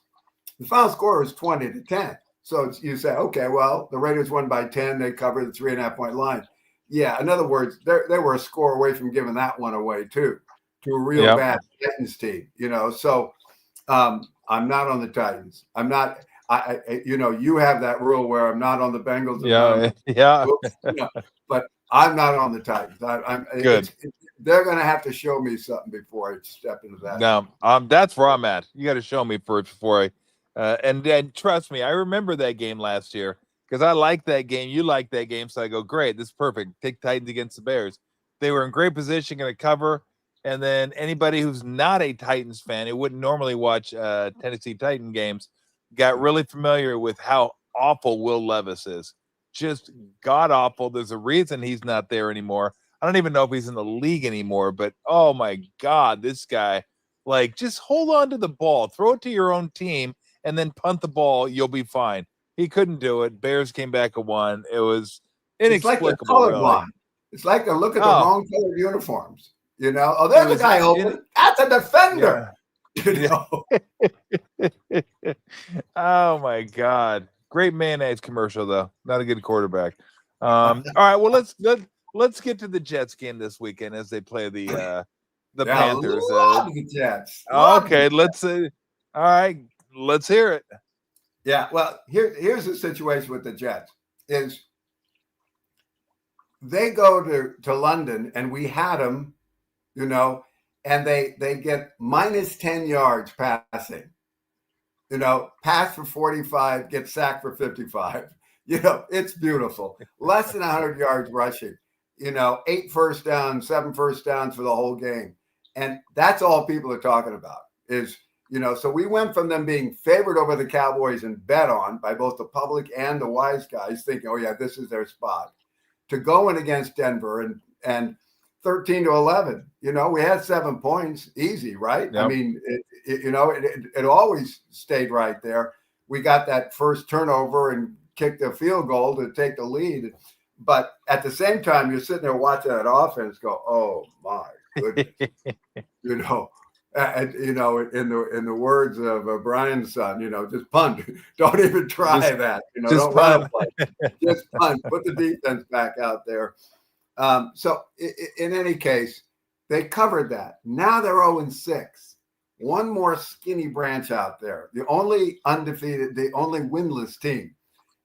the final score was 20-10. So you say, okay, well, the Raiders won by 10. They covered the 3.5-point line. Yeah, in other words, they were a score away from giving that one away too, to a real bad Titans team. So I'm not on the Titans. I'm not. You have that rule where I'm not on the Bengals. But I'm not on the Titans. I'm good. They're going to have to show me something before I step into that. No, that's where I'm at. You got to show me first before I. And trust me, I remember that game last year because I like that game. You like that game, so I go, great. This is perfect. Take Titans against the Bears. They were in great position, going to cover. And then anybody who's not a Titans fan, who wouldn't normally watch Tennessee Titan games, got really familiar with how awful Will Levis is. Just god awful. There's a reason he's not there anymore. I don't even know if he's in the league anymore, but oh my God, this guy, just hold on to the ball, throw it to your own team, and then punt the ball. You'll be fine. He couldn't do it. Bears came back and won. It was inexplicable. It's like colorblind. It's like they look at the wrong colored uniforms. There's a guy open. That's a defender. Oh my God. Great mayonnaise commercial though. Not a good quarterback. All right. Well, let's get to the Jets game this weekend as they play the Panthers. Love the Jets. Okay. Let's all right. Let's hear it. Yeah. Well, here's the situation with the Jets is they go to London and we had them, and they get minus 10 yards passing, pass for 45, get sacked for 55. It's beautiful. Less than 100 yards rushing, 8 first downs, 7 first downs for the whole game. And that's all people are talking about is, so we went from them being favored over the Cowboys and bet on by both the public and the wise guys thinking, oh yeah, this is their spot, to going against Denver and 13-11. We had 7 points, easy, right? Yep. I mean, it always stayed right there. We got that first turnover and kicked a field goal to take the lead. but at the same time, you're sitting there watching that offense go, oh my goodness, And in the words of Brian's son, just punt. Don't even try that. Don't run a play. Just punt. Put the defense back out there. So in any case, they covered that. Now they're 0-6. One more skinny branch out there. The only undefeated, the only winless team.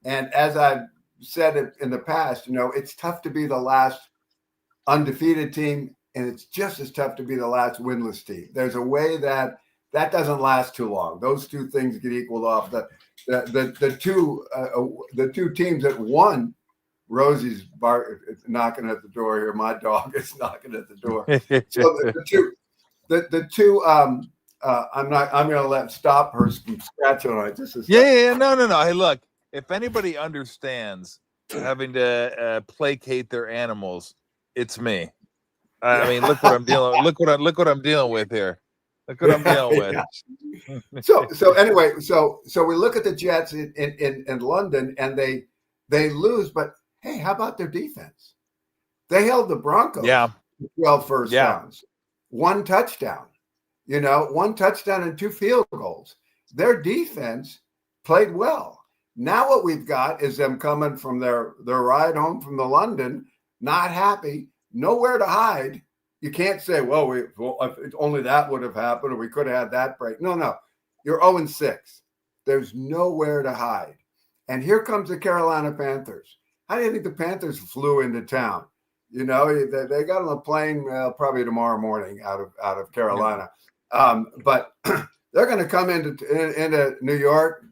And as I've said it in the past, it's tough to be the last undefeated team. And it's just as tough to be the last winless team. There's a way that doesn't last too long. Those two things get equaled off. The two teams that won. Rosie's knocking at the door here. My dog is knocking at the door. So the two. I'm going to let stop her from scratching on it. Just No. Hey, look. If anybody understands having to placate their animals, it's me. I mean, look what I'm dealing. Look what I'm dealing with here. Look what I'm dealing with. So anyway, so we look at the Jets in London, and they lose. But hey, how about their defense? They held the Broncos. 12 first downs, 1 touchdown. 1 touchdown and 2 field goals. Their defense played well. Now what we've got is them coming from their ride home from the London, not happy. Nowhere to hide. You can't say, well, if only that would have happened, or we could have had that break. No. You're 0-6. There's nowhere to hide. And here comes the Carolina Panthers. How do you think the Panthers flew into town? They got on a plane probably tomorrow morning out of Carolina. But they're going to come into New York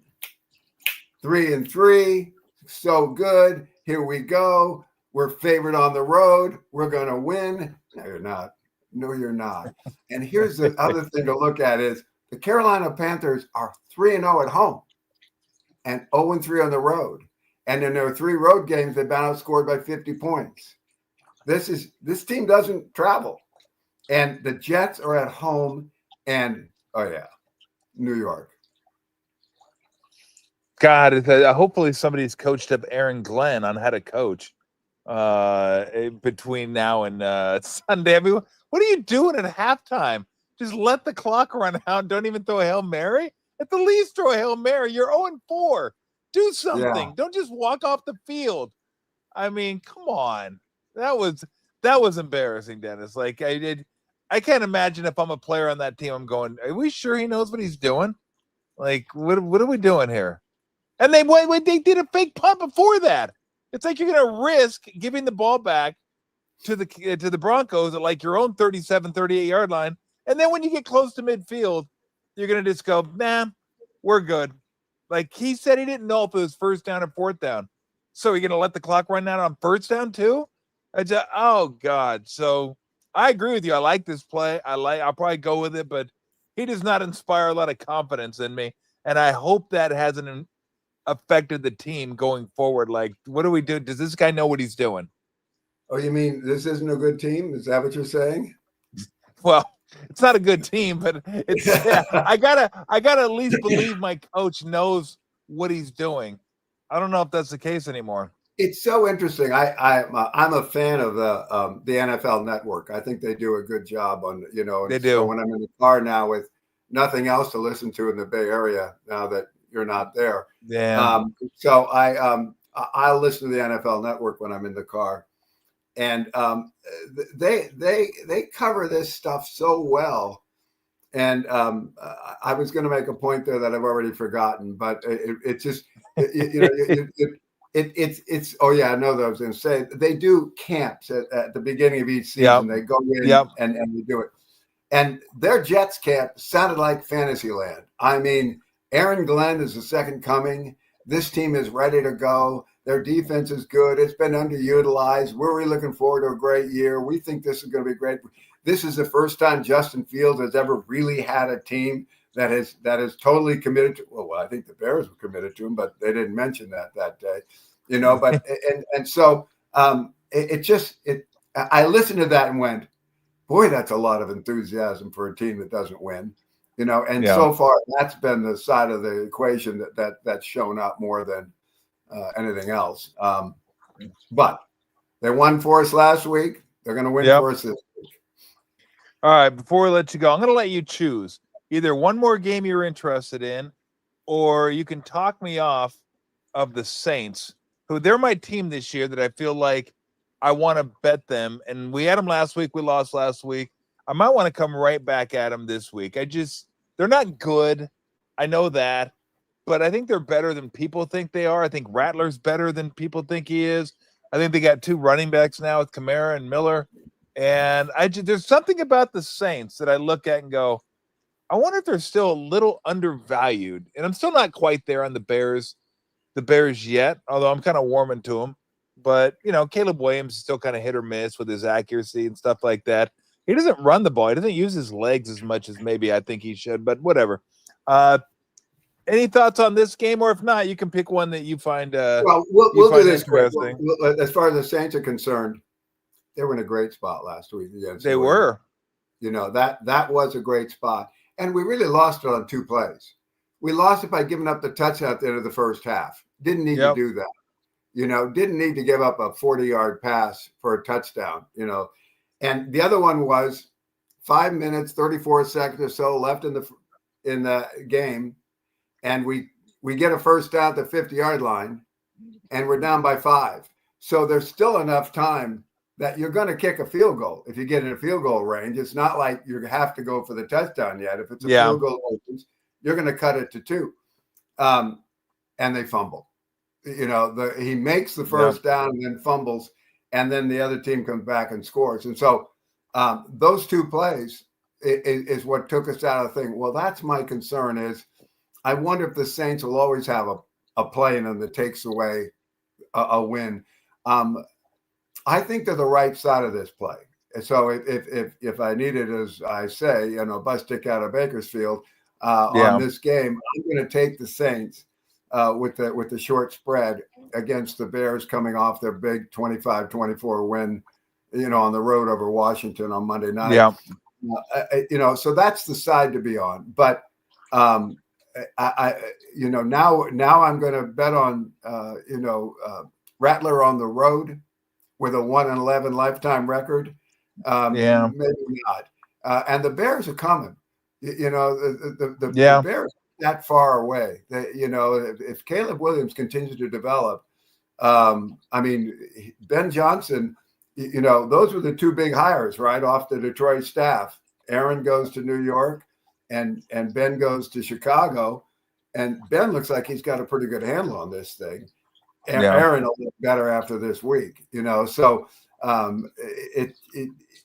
3-3. So good. Here we go. We're favored on the road. We're going to win. No, you're not. No, you're not. And here's the other thing to look at is the Carolina Panthers are 3-0 at home and 0-3 on the road. And in their 3 road games, they've been outscored by 50 points. This team doesn't travel. And the Jets are at home and, New York. God, hopefully somebody's coached up Aaron Glenn on how to coach. Between now and Sunday. I mean, what are you doing at halftime? Just let the clock run out. Don't even throw a Hail Mary. At the least throw a Hail Mary. You're 0-4. Do something. Don't just walk off the field. I mean, come on. That was embarrassing, Dennis. Like I can't imagine if I'm a player on that team, I'm going, are we sure he knows what he's doing? Like, what are we doing here? And they did a fake punt before that. It's like you're going to risk giving the ball back to the Broncos at like your own 37, 38-yard line. And then when you get close to midfield, you're going to just go, nah, we're good. Like he said he didn't know if it was first down or fourth down. So you're going to let the clock run out on first down too? Oh, God. So I agree with you. I like this play. I'll probably go with it, but he does not inspire a lot of confidence in me. And I hope that hasn't affected the team going forward. Like, what do we do? Does this guy know what he's doing? Oh, you mean this isn't a good team? Is that what you're saying? Well, it's not a good team, but it's I gotta at least believe my coach knows what he's doing. I don't know if that's the case anymore. It's so interesting. I'm a fan of the NFL Network. I think they do a good job on They do. So when I'm in the car now with nothing else to listen to in the Bay Area, now that you're not there, so I listen to the NFL Network when I'm in the car, and they cover this stuff so well. And I was going to make a point there that I've already forgotten, but it just it's oh yeah, I know that I was going to say they do camps at the beginning of each season. They go in and they do it, and their Jets camp sounded like Fantasyland. I mean, Aaron Glenn is the second coming. This team is ready to go. Their defense is good. It's been underutilized. We're really looking forward to a great year. We think this is going to be great. This is the first time Justin Fields has ever really had a team that is totally committed to. Well, I think the Bears were committed to him, but they didn't mention that day, But and so I listened to that and went, boy, that's a lot of enthusiasm for a team that doesn't win. And so far that's been the side of the equation that's shown up more than anything else. But They won for us last week. They're going to win for us this week. All right. Before we let you go, I'm going to let you choose either one more game you're interested in, or you can talk me off of the Saints, who they're my team this year that I feel like I want to bet them. And we had them last week. We lost last week. I might want to come right back at them this week. They're not good. I know that, but I think they're better than people think they are. I think Rattler's better than people think he is. I think they got 2 running backs now with Kamara and Miller. And there's something about the Saints that I look at and go, I wonder if they're still a little undervalued. And I'm still not quite there on the Bears yet, although I'm kind of warming to them. But, Caleb Williams is still kind of hit or miss with his accuracy and stuff like that. He doesn't run the ball. He doesn't use his legs as much as maybe I think he should, but whatever. Any thoughts on this game? Or if not, you can pick one that you find we'll do this interesting. As far as the Saints are concerned, they were in a great spot last week. They were. That was a great spot. And we really lost it on 2 plays. We lost it by giving up the touchdown at the end of the first half. Didn't need to do that. Didn't need to give up a 40-yard pass for a touchdown, And the other one was 5 minutes, 34 seconds or so left in the game. And we get a first down at the 50-yard line, and we're down by 5. So there's still enough time that you're going to kick a field goal if you get in a field goal range. It's not like you have to go for the touchdown yet. If it's a field goal range, you're going to cut it to 2. And they fumble. He makes the first down and then fumbles, and then the other team comes back and scores. And so those 2 plays is what took us out of the thing. Well, that's my concern is I wonder if the Saints will always have a play in them that takes away a win. I think they're the right side of this play. So if I need it, as I say, bus stick out of Bakersfield on this game, I'm going to take the Saints with the short spread against the Bears coming off their big 25-24 win, on the road over Washington on Monday night. Yeah. So that's the side to be on. But now I'm going to bet on Rattler on the road with a 1-11 lifetime record. Maybe not. And the Bears are coming. The Bears are that far away. If Caleb Williams continues to develop, Ben Johnson, those were the 2 big hires right off the Detroit staff. Aaron goes to New York, and Ben goes to Chicago, and Ben looks like he's got a pretty good handle on this thing. And Aaron will look better after this week, So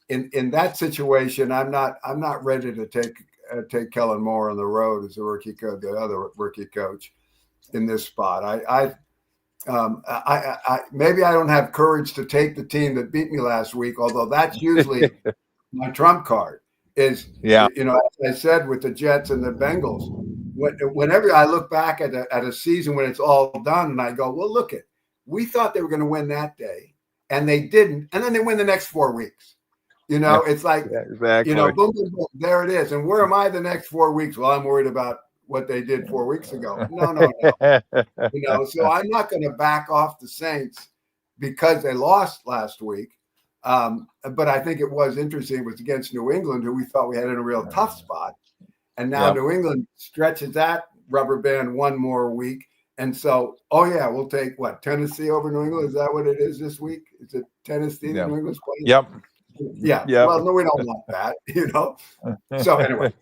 in that situation, I'm not ready to take Kellen Moore on the road as a rookie coach, the other rookie coach in this spot. I maybe I don't have courage to take the team that beat me last week, although that's usually my trump card. As I said with the Jets and the Bengals, whenever I look back at a season when it's all done, and I go, well, look we thought they were going to win that day, and they didn't, and then they win the next 4 weeks. It's like, exactly. Boom, boom, boom, there it is. And where am I the next 4 weeks? Well, I'm worried about what they did 4 weeks ago. No. So I'm not going to back off the Saints because they lost last week. But I think it was interesting. It was against New England, who we thought we had in a real tough spot. And now New England stretches that rubber band 1 more week. And so, we'll take Tennessee over New England. Is that what it is this week? Is it Tennessee New England's playing? Yep. Yeah. Well, no, we don't want that, So anyway,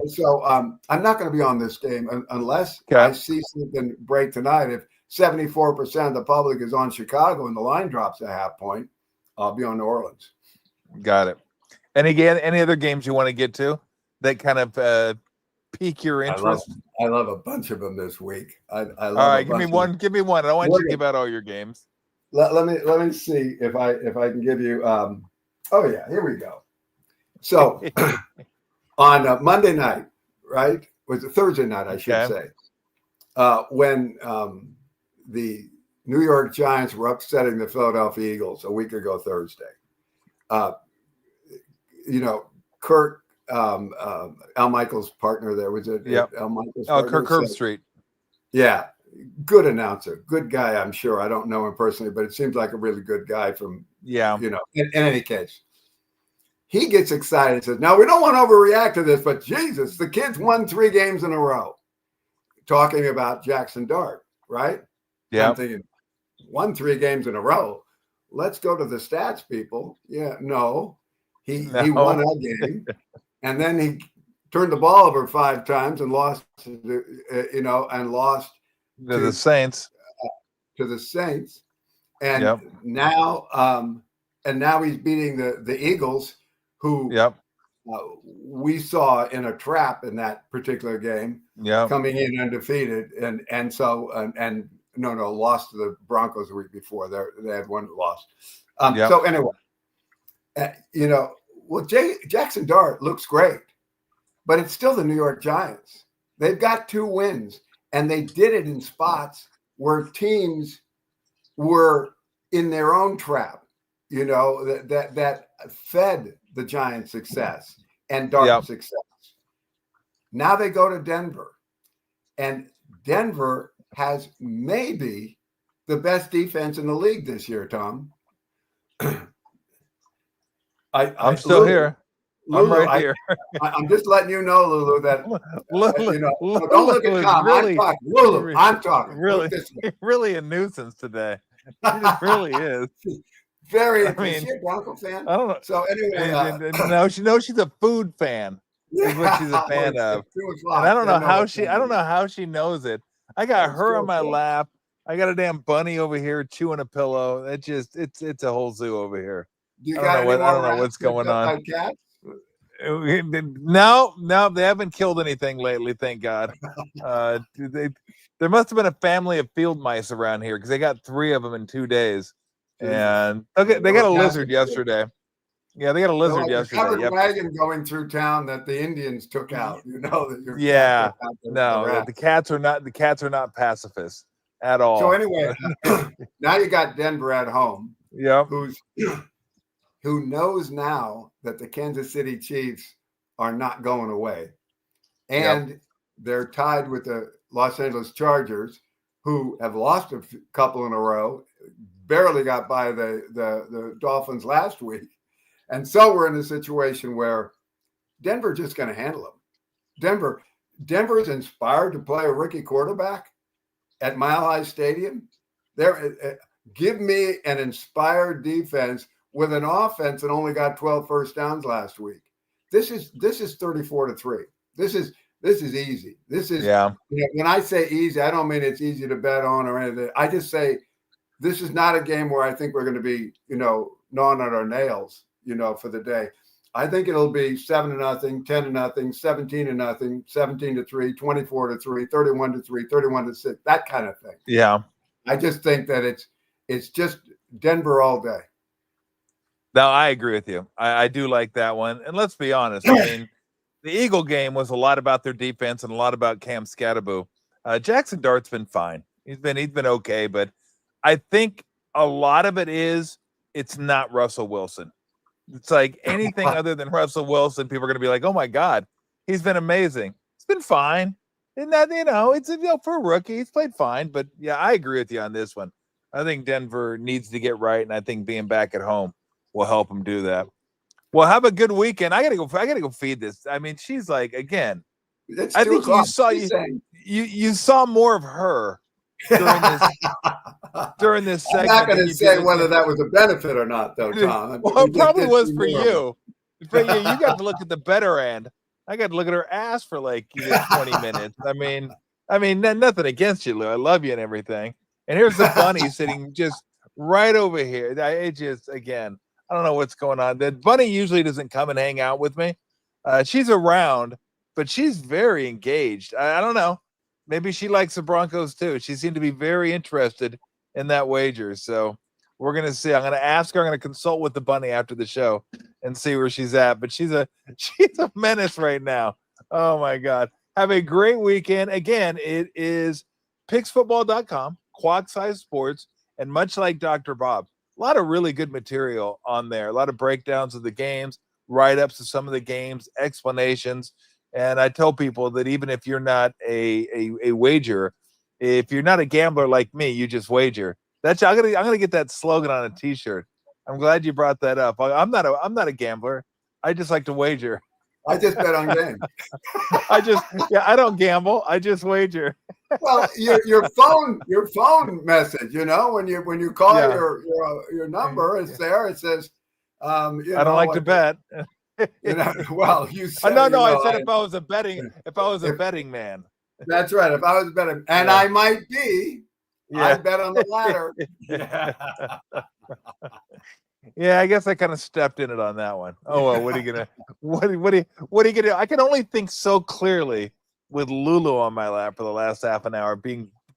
so I'm not going to be on this game unless I see something break tonight. If 74% of the public is on Chicago and the line drops a half point, I'll be on New Orleans. Got it. And again, any other games you want to get to that kind of pique your interest? I love a bunch of them this week. I love. All right, give me one. Give me one. I don't want you to give out all your games. Let me see if I can give you. Here we go. So on Monday night, right? Was it Thursday night? I should say. When the New York Giants were upsetting the Philadelphia Eagles a week ago Thursday. Kurt, Al Michaels' partner there, was it? Yeah. Al Michaels' partner, Kirk Herbstreit. Yeah. good announcer, good guy. I'm sure. I don't know him personally, but it seems like a really good guy. From in any case, he gets excited and says, "Now we don't want to overreact to this, but Jesus, the kids won 3 games in a row." Talking about Jackson Dart, right? Yeah. I'm thinking, won 3 games in a row. Let's go to the stats, people. Yeah, no. He won a game, and then he turned the ball over 5 times and lost, and lost to the Saints. And now he's beating the Eagles, who we saw in a trap in that particular game, coming in undefeated, and lost to the Broncos the week before. They had one loss. So anyway, Jackson Dart looks great, but it's still the New York Giants. They've got 2 wins, and they did it in spots where teams were in their own trap, that fed the Giants' success and Dart's success. Now they go to Denver, and Denver has maybe the best defense in the league this year, Tom. I'm still here. Lulu, I'm right here. I'm just letting you know, Lulu, that don't look at Tom. Really, I'm talking. Lulu, I'm talking. Really a nuisance today. He just really is. Very. Is she a Bronco fan? I don't know. So anyway, no, she's a food fan. Is what she's a fan of. And I don't know how she knows it. I got her on my lap. I got a damn bunny over here chewing a pillow. It's a whole zoo over here. I don't know what's going on. No, they haven't killed anything lately, thank God. There must have been a family of field mice around here because they got 3 of them in 2 days. And they got a lizard yesterday. Yeah, they got a lizard yesterday. Covered wagon going through town that the Indians took out. The cats are not pacifists at all. So anyway, now you got Denver at home. Yeah. Who knows now that the Kansas City Chiefs are not going away. And they're tied with the Los Angeles Chargers, who have lost a couple in a row, barely got by the Dolphins last week. And so we're in a situation where Denver's just going to handle them. Denver's inspired to play a rookie quarterback at Mile High Stadium. Give me an inspired defense with an offense that only got 12 first downs last week. This is 34-3. This is easy. This is when I say easy, I don't mean it's easy to bet on or anything. I just say this is not a game where I think we're going to be, gnawing at our nails, for the day. I think it'll be 7-0, 10-0, 17-0, 17-3, 24-3, 31-3, 31-6, that kind of thing. Yeah. I just think that it's just Denver all day. No, I agree with you. I do like that one. And let's be honest. I mean, the Eagle game was a lot about their defense and a lot about Cam Scatterbo. Jackson Dart's been fine. He's been okay, but I think a lot of it is it's not Russell Wilson. It's like anything other than Russell Wilson, people are going to be like, "Oh my God, he's been amazing. He's been fine." And that it's for a rookie, he's played fine. But yeah, I agree with you on this one. I think Denver needs to get right, and I think being back at home will help him do that. Well, have a good weekend. I gotta go feed this. I mean, she's like, again, I think you saw more of her during this segment. I'm not going to say whether that was a benefit or not, though, Tom. Well, it probably was for you. For you, you got to look at the better end. I got to look at her ass for like 20 minutes. I mean, nothing against you, Lou. I love you and everything. And here's the bunny sitting just right over here. It just, again, I don't know what's going on. The bunny usually doesn't come and hang out with me. She's around, but she's very engaged. I don't know. Maybe she likes the Broncos too. She seemed to be very interested in that wager. So we're going to see. I'm going to ask her. I'm going to consult with the bunny after the show and see where she's at. But she's a menace right now. Oh my God. Have a great weekend. Again, it is picksfootball.com, Quad Size Sports, and much like Dr. Bob, a lot of really good material on there. A lot of breakdowns of the games, write-ups of some of the games, explanations. And I tell people that even if you're not a wager, If you're not a gambler like me, you just wager. I'm gonna get that slogan on a T-shirt. I'm glad you brought that up. I'm not a gambler. I just like to wager. I just bet on games. I don't gamble. I just wager. Well, your phone message, when you call your number, it's there. It says, I don't like to bet. Well, you said, I said if I was a betting man. That's right. If I was betting, and I might be, I'd bet on the latter. Yeah, I guess I kind of stepped in it on that one. Oh well, what are you gonna what are you gonna do? I can only think so clearly with Lulu on my lap for the last half an hour,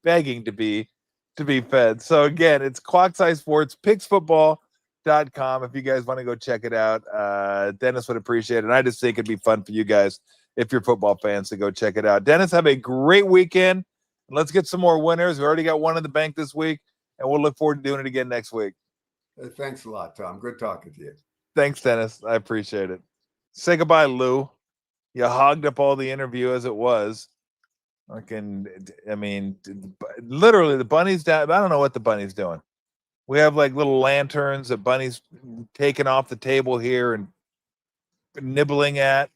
begging to be fed. So again, it's Quackside Sports, pigsfootball.com. If you guys want to go check it out, Dennis would appreciate it. And I just think it'd be fun for you guys if you're football fans to go check it out. Dennis, have a great weekend. Let's get some more winners. We already got one in the bank this week, and we'll look forward to doing it again next week. Thanks a lot, Tom. Good talking to you. Thanks, Dennis. I appreciate it. Say goodbye, Lou. You hogged up all the interview as it was. Literally, the bunny's down. I don't know what the bunny's doing. We have like little lanterns that Bunny's taking off the table here and nibbling at.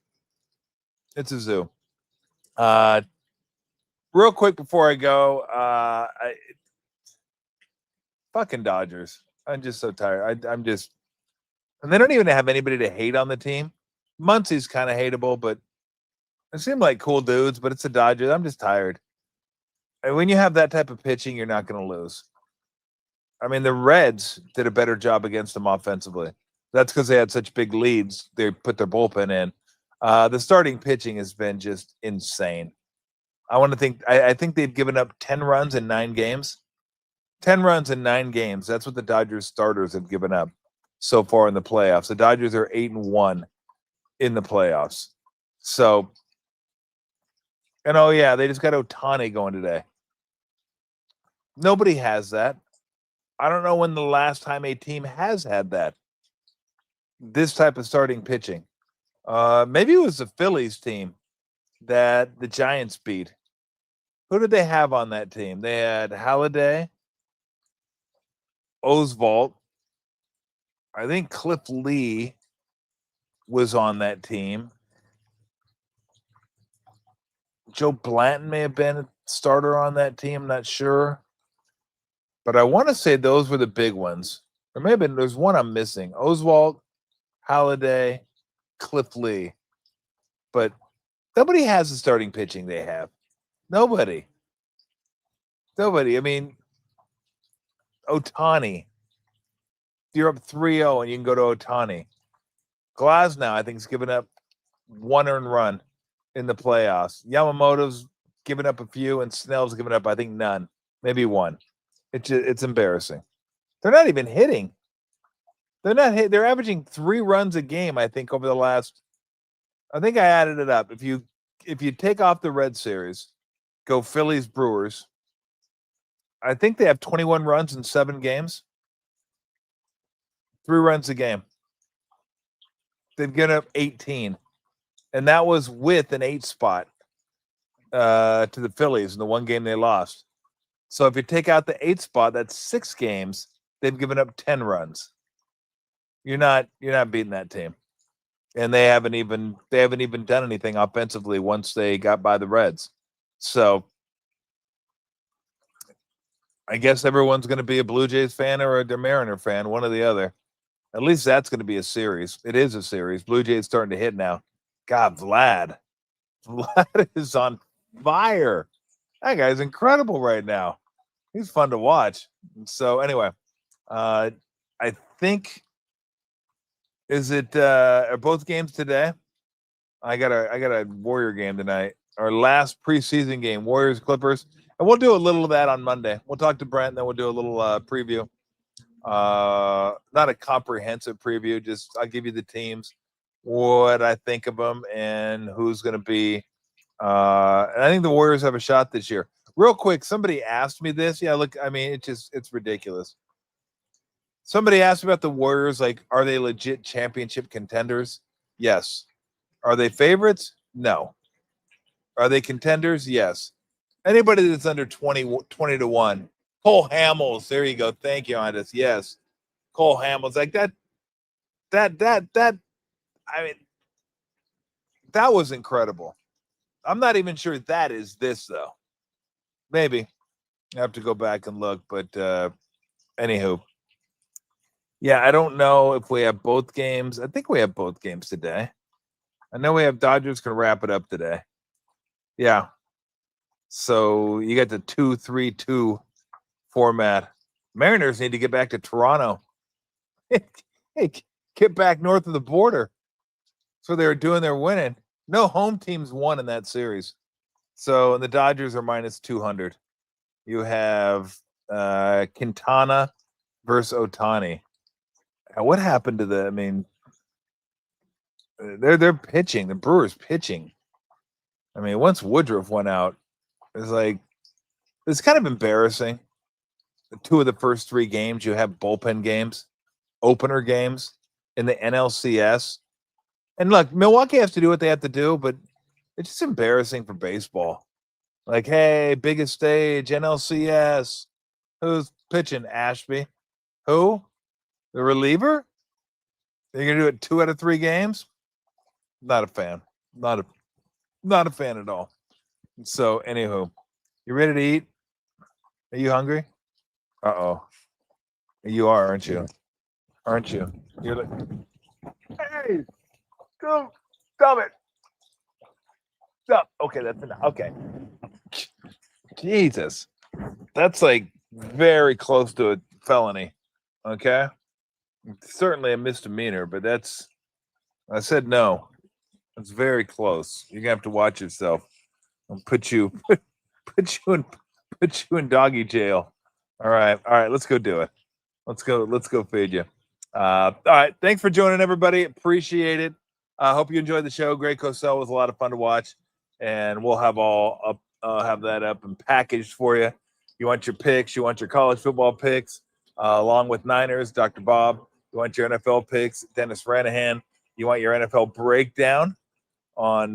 It's a zoo. Real quick before I go, fucking Dodgers. I'm just so tired. And they don't even have anybody to hate on the team. Muncie's kind of hateable, but they seem like cool dudes, but it's the Dodgers. I'm just tired. And when you have that type of pitching, you're not going to lose. I mean, the Reds did a better job against them offensively. That's because they had such big leads. They put their bullpen in. The starting pitching has been just insane. I think they've given up 10 runs in 9 games. 10 runs in 9 games. That's what the Dodgers starters have given up so far in the playoffs. The Dodgers are 8-1 in the playoffs. So, and they just got Ohtani going today. Nobody has that. I don't know when the last time a team has had that. This type of starting pitching. Maybe it was the Phillies team that the Giants beat. Who did they have on that team? They had Halladay, Oswalt. I think Cliff Lee was on that team. Joe Blanton may have been a starter on that team. I'm not sure. But I want to say those were the big ones. Or maybe there's one I'm missing. Oswalt, Halladay, Cliff Lee. But nobody has the starting pitching they have. Nobody. I mean, Ohtani. You're up 3-0 and you can go to Ohtani. Glasnow, I think, has given up 1 earned run in the playoffs. Yamamoto's given up a few, and Snell's given up, I think, none. Maybe 1. It's embarrassing. They're not even hitting. They're averaging 3 runs a game, I think, over the last. I think I added it up. If you take off the Red Series, go Phillies, Brewers. I think they have 21 runs in 7 games. 3 runs a game. They've given up 18. And that was with an 8 spot to the Phillies in the 1 game they lost. So if you take out the 8 spot, that's 6 games. They've given up 10 runs. You're not beating that team. And they haven't even done anything offensively once they got by the Reds. So I guess everyone's going to be a Blue Jays fan or a Mariner fan, one or the other. At least that's going to be a series. It is a series. Blue Jays starting to hit now. God, Vlad is on fire. That guy's incredible right now. He's fun to watch. So anyway, I think are both games today? I got a Warrior game tonight. Our last preseason game, Warriors Clippers, and we'll do a little of that on Monday. We'll talk to Brent, and then we'll do a little preview. Not a comprehensive preview. Just I'll give you the teams, what I think of them, and who's going to be. And I think the Warriors have a shot this year. Real quick, somebody asked me this. Yeah, look, I mean, it's ridiculous. Somebody asked me about the Warriors, like, are they legit championship contenders? Yes. Are they favorites? No. Are they contenders? Yes. Anybody that's under 20 to 1. Cole Hamels. There you go. Thank you, Andres. Yes. Cole Hamels. Like that. I mean, that was incredible. I'm not even sure that is this, though. Maybe. I have to go back and look. But anywho. Yeah, I don't know if we have both games. I think we have both games today. I know we have Dodgers can wrap it up today. Yeah. So you got the 2-3-2 format. Mariners need to get back to Toronto. Hey, get back north of the border. So they were doing their winning. No home teams won in that series. So the Dodgers are minus 200. You have Quintana versus Ohtani. What happened to the? I mean, they're pitching. The Brewers pitching. I mean, once Woodruff went out, it's kind of embarrassing. 2 of the first 3 games you have bullpen games, opener games in the NLCS. And look, Milwaukee has to do what they have to do, but it's just embarrassing for baseball. Like, hey, biggest stage, NLCS. Who's pitching? Ashby. Who? The reliever? You're gonna do it 2 out of 3 games? Not a fan. Not a fan at all. So, anywho, you ready to eat? Are you hungry? Uh-oh. You are, aren't you? Aren't you? You're like, hey, go, stop it. Stop. Okay, that's enough. Okay. Jesus. That's like very close to a felony. Okay? It's certainly a misdemeanor, but I said no. It's very close. You're gonna have to watch yourself. I'll put you in doggy jail. All right, let's go do it. Let's go feed you. All right, thanks for joining, everybody. Appreciate it. I hope you enjoyed the show. Greg Cosell was a lot of fun to watch, and we'll have have that up and packaged for you. You want your picks, you want your college football picks, along with Niners, Dr. Bob. You want your NFL picks, Dennis Ranahan. You want your NFL breakdown on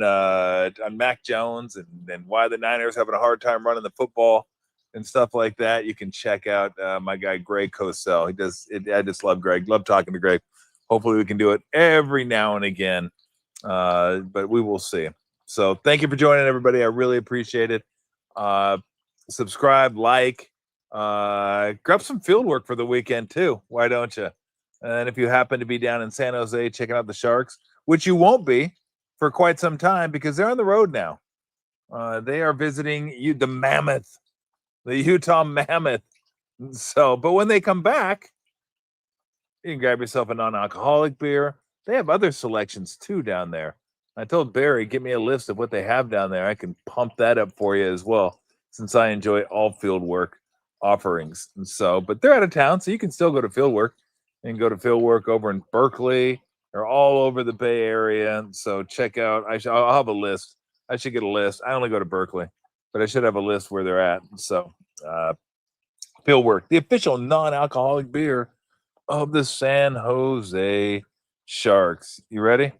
Mac Jones and why the Niners having a hard time running the football and stuff like that. You can check out my guy Greg Cosell. He does it. I just love Greg. Love talking to Greg. Hopefully we can do it every now and again, but we will see. So thank you for joining, everybody. I really appreciate it. Subscribe, like, grab some field work for the weekend too. Why don't you? And if you happen to be down in San Jose checking out the Sharks, which you won't be for quite some time because they're on the road now. They are visiting the Mammoth, the Utah Mammoth. So, but when they come back, you can grab yourself a non-alcoholic beer. They have other selections too down there. I told Barry, get me a list of what they have down there. I can pump that up for you as well, since I enjoy all field work offerings. And so, but they're out of town, so you can still go to field work. You can go to field work over in Berkeley. They're all over the Bay Area. So check out, I'll have a list. I should get a list. I only go to Berkeley, but I should have a list where they're at. So field work, the official non-alcoholic beer of the San Jose Sharks. You ready?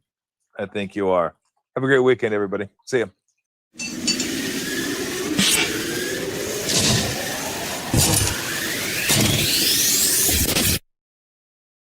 I think you are. Have a great weekend, everybody. See you.